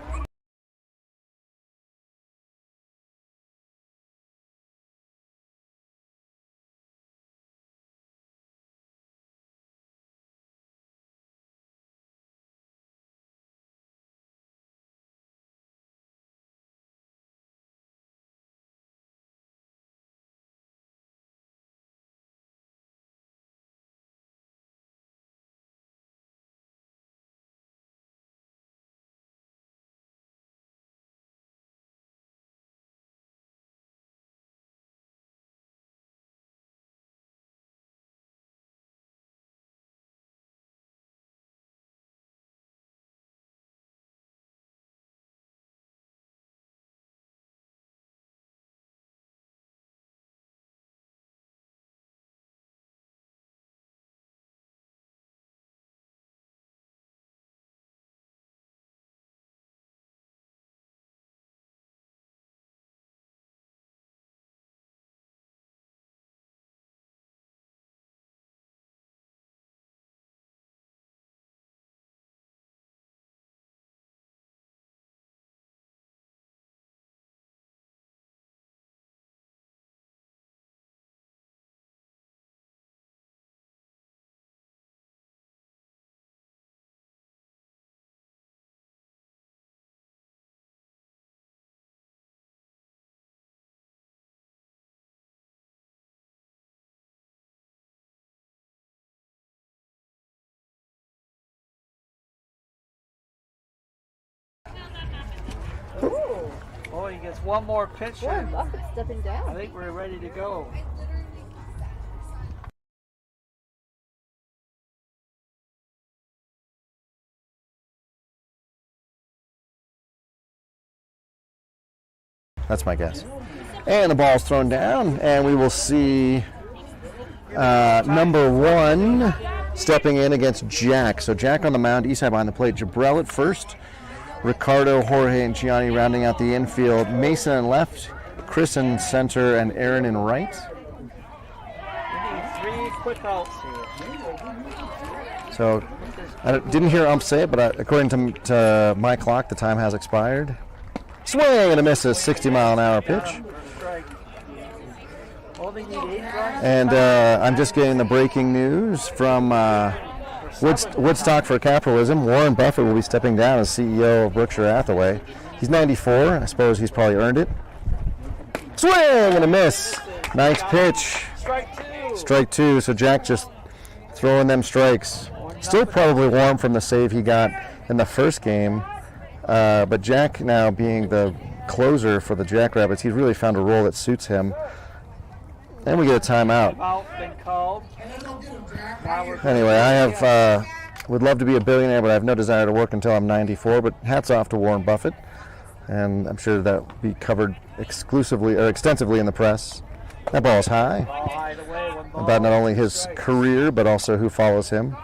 Oh, he gets one more pitch. Warren Buffett stepping I down. think we're ready to go. That's my guess. And the ball's thrown down, and we will see number 1 stepping in against Jack. So Jack on the mound, east side behind the plate. Jabrell at first. Ricardo, Jorge, and Gianni rounding out the infield. Mason in left, Chris in center, and Aaron in right. We need 3 quick outs here. So I didn't hear ump say it, but according to my clock, the time has expired. Swing and a miss, a 60-mile-an-hour pitch. And I'm just getting the breaking news from Woodstock for Capitalism. Warren Buffett will be stepping down as CEO of Berkshire Hathaway. He's 94. I suppose he's probably earned it. Swing and a miss. Nice pitch. Strike 2. So Jack just throwing them strikes. Still probably warm from the save he got in the first game. But Jack now being the closer for the Jackrabbits, he's really found a role that suits him. And we get a timeout. Out been called. Now we're Anyway, I have would love to be a billionaire, but I have no desire to work until I'm 94. But hats off to Warren Buffett, and I'm sure that will be covered exclusively or extensively in the press. That ball is high. ball high away. One ball. About not only his career, but also who follows him.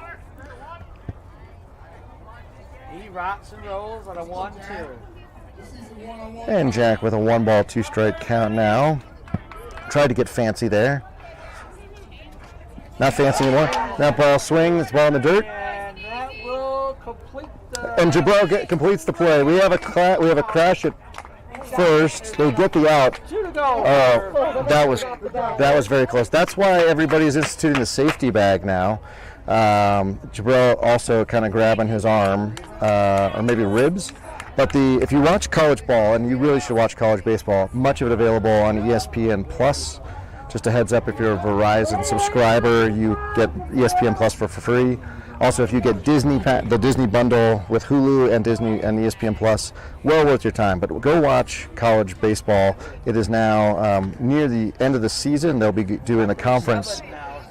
He rocks and rolls on a 1-2. And Jack with a 1-ball, 2-strike count now. Tried to get fancy there. Not fancy anymore. That ball swings, it's ball in the dirt. And that will complete the. And Jabril completes the play. We have a crash at first. They get the out. 2 to go. Oh, that was very close. That's why everybody is instituting the safety bag now. Jabril also kind of grabbing his arm, or maybe ribs. But if you watch college ball, and you really should watch college baseball, much of it available on ESPN Plus. Just a heads up, if you're a Verizon subscriber, you get ESPN Plus for free. Also, if you get the Disney bundle with Hulu and Disney and ESPN Plus, well worth your time. But go watch college baseball. It is now near the end of the season. They'll be doing the conference,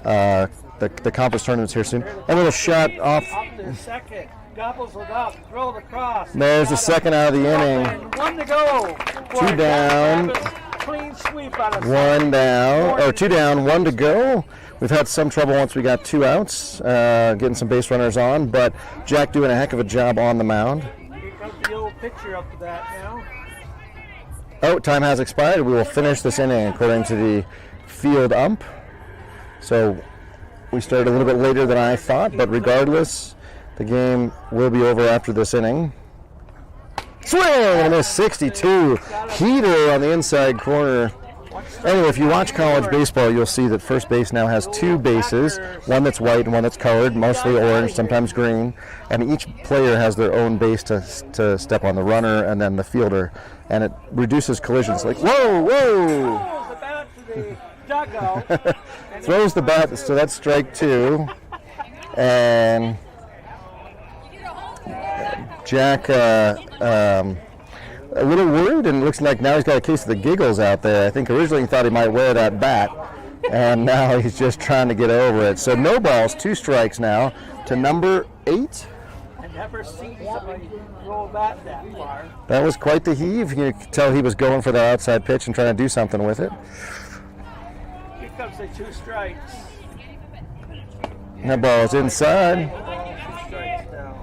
the conference tournaments here soon. A little shot off. Up to second. Gobbles it up. Throw it across. There's the second out of the inning. And 1 to go. 2 down. Clean sweep out of 1 down, or 2 down, 1 to go. We've had some trouble once we got 2 outs, getting some base runners on, but Jack doing a heck of a job on the mound. Here comes the old pitcher up to bat now. Oh, time has expired. We will finish this inning according to the field ump. So we started a little bit later than I thought, but regardless, the game will be over after this inning. Swing and a miss, 62. Heater on the inside corner. Anyway, if you watch college baseball, you'll see that first base now has 2 bases, one that's white and one that's colored, mostly orange, sometimes green, and each player has their own base to step on, the runner and then the fielder, and it reduces collisions. Like, whoa, whoa! Throws the bat to the dugout. Throws the bat, so that's strike 2, and Jack a little worried, and it looks like now he's got a case of the giggles out there. I think originally he thought he might wear that bat, and now he's just trying to get over it. So no balls, 2 strikes now to number 8. I never seen somebody throw a bat that far. That was quite the heave. You could tell he was going for that outside pitch and trying to do something with it. Here comes the 2 strikes. And that ball is inside. 2 strikes now.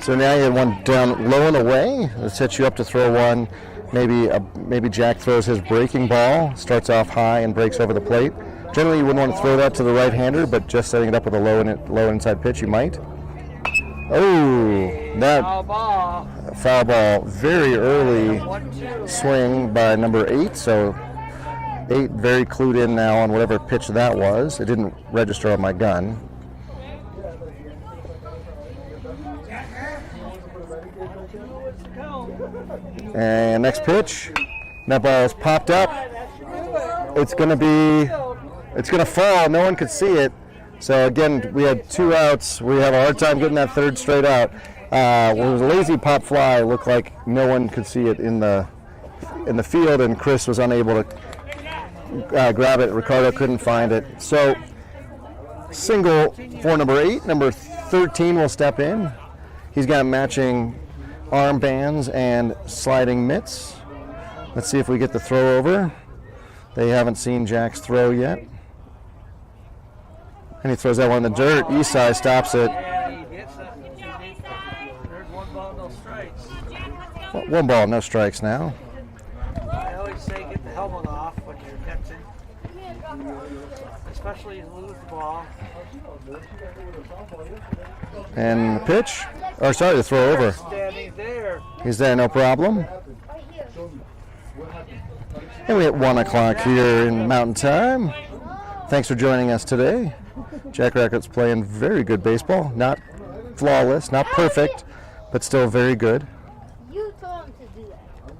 So now you have one down low and away. It sets you up to throw one. Maybe Jack throws his breaking ball, starts off high and breaks over the plate. Generally, you wouldn't want to throw that to the right-hander, but just setting it up with a low inside pitch, you might. Oh, that foul ball. Very early swing by number 8. So 8 very clued in now on whatever pitch that was. It didn't register on my gun. And next pitch, that ball is popped up. It's going to fall. No one could see it. So again, we had 2 outs. We have a hard time getting that 3rd straight out. It was a lazy pop fly. It looked like no one could see it in the field, and Chris was unable to grab it. Ricardo couldn't find it. So single for number 8. Number 13 will step in. He's got matching armbands and sliding mitts. Let's see if we get the throw over. They haven't seen Jack's throw yet. And he throws that one in the dirt. Esai stops it. There's 1 ball, no strikes. 1 ball, no strikes now. I always say get the helmet off when you're catching. Especially if you lose the ball. And the pitch. Or sorry, the throw over. Standing there. He's there, no problem. And we hit 1 o'clock here in Mountain Time. Thanks for joining us today. Jack Rackett's playing very good baseball. Not flawless, not perfect, but still very good. You told him to do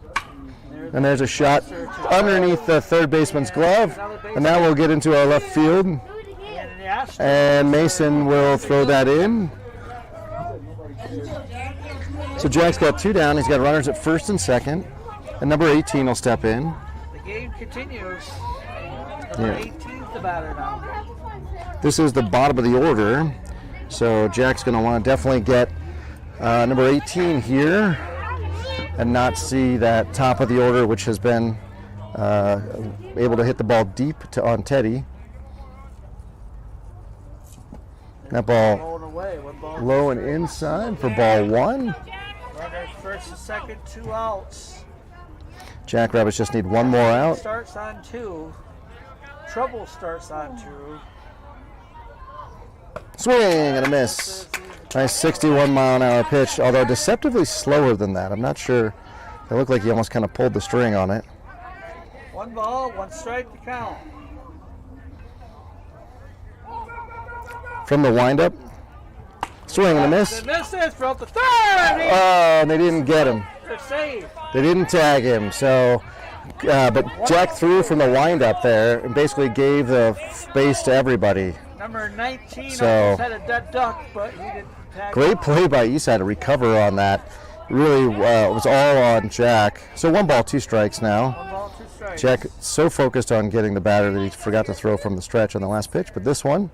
that. And there's a shot underneath the 3rd baseman's glove. And now we'll get into our left field. Do it again. And Mason will throw that in. So Jack's got 2 down. He's got runners at 1st and 2nd. And number 18 will step in. The game continues. Number Yeah. 18's the batter now. This is the bottom of the order, so Jack's going to want to definitely get number 18 here and not see that top of the order, which has been able to hit the ball deep on Teddy. That ball Rolling away. One ball. low and inside for ball one. Runners first and second, 2 outs. Jackrabbits just need one more out. Starts on 2. Trouble starts on 2. Swing and a miss. Nice 61 mile an hour pitch, although deceptively slower than that. I'm not sure. It looked like he almost kind of pulled the string on it. 1 ball, 1 strike to count. From the windup. Swing and a miss. The misses from the third. Oh, and they didn't get him. They're safe. They didn't tag him, so. But Jack threw from the windup there and basically gave the base to everybody. Number 19 So- almost had a dead duck, but he didn't tag. Great play by Eastside to recover on that. Really was all on Jack. So 1 ball, 2 strikes now. 1 ball, 2 strikes. Jack so focused on getting the batter that he forgot to throw from the stretch on the last pitch. But this one,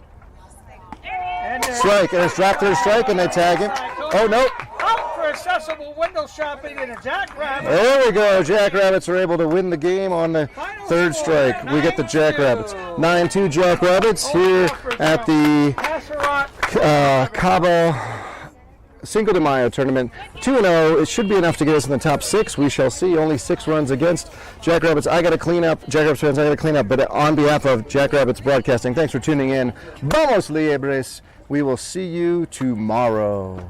And there's strike, and it's dropped to a strike, and they tag him. Oh, nope. out for accessible window shopping and a jackrabbit. There we go. Jackrabbits are able to win the game on the third strike. We get the Jackrabbits. 9-2 Jackrabbits here at the Passerot. Cabo Cinco de Mayo tournament. 2-0. It should be enough to get us in the top 6. We shall see. Only 6 runs against Jackrabbits. I got to clean up. Jackrabbits fans, I got to clean up. But on behalf of Jackrabbits Broadcasting, thanks for tuning in. Vamos Liebres. We will see you tomorrow.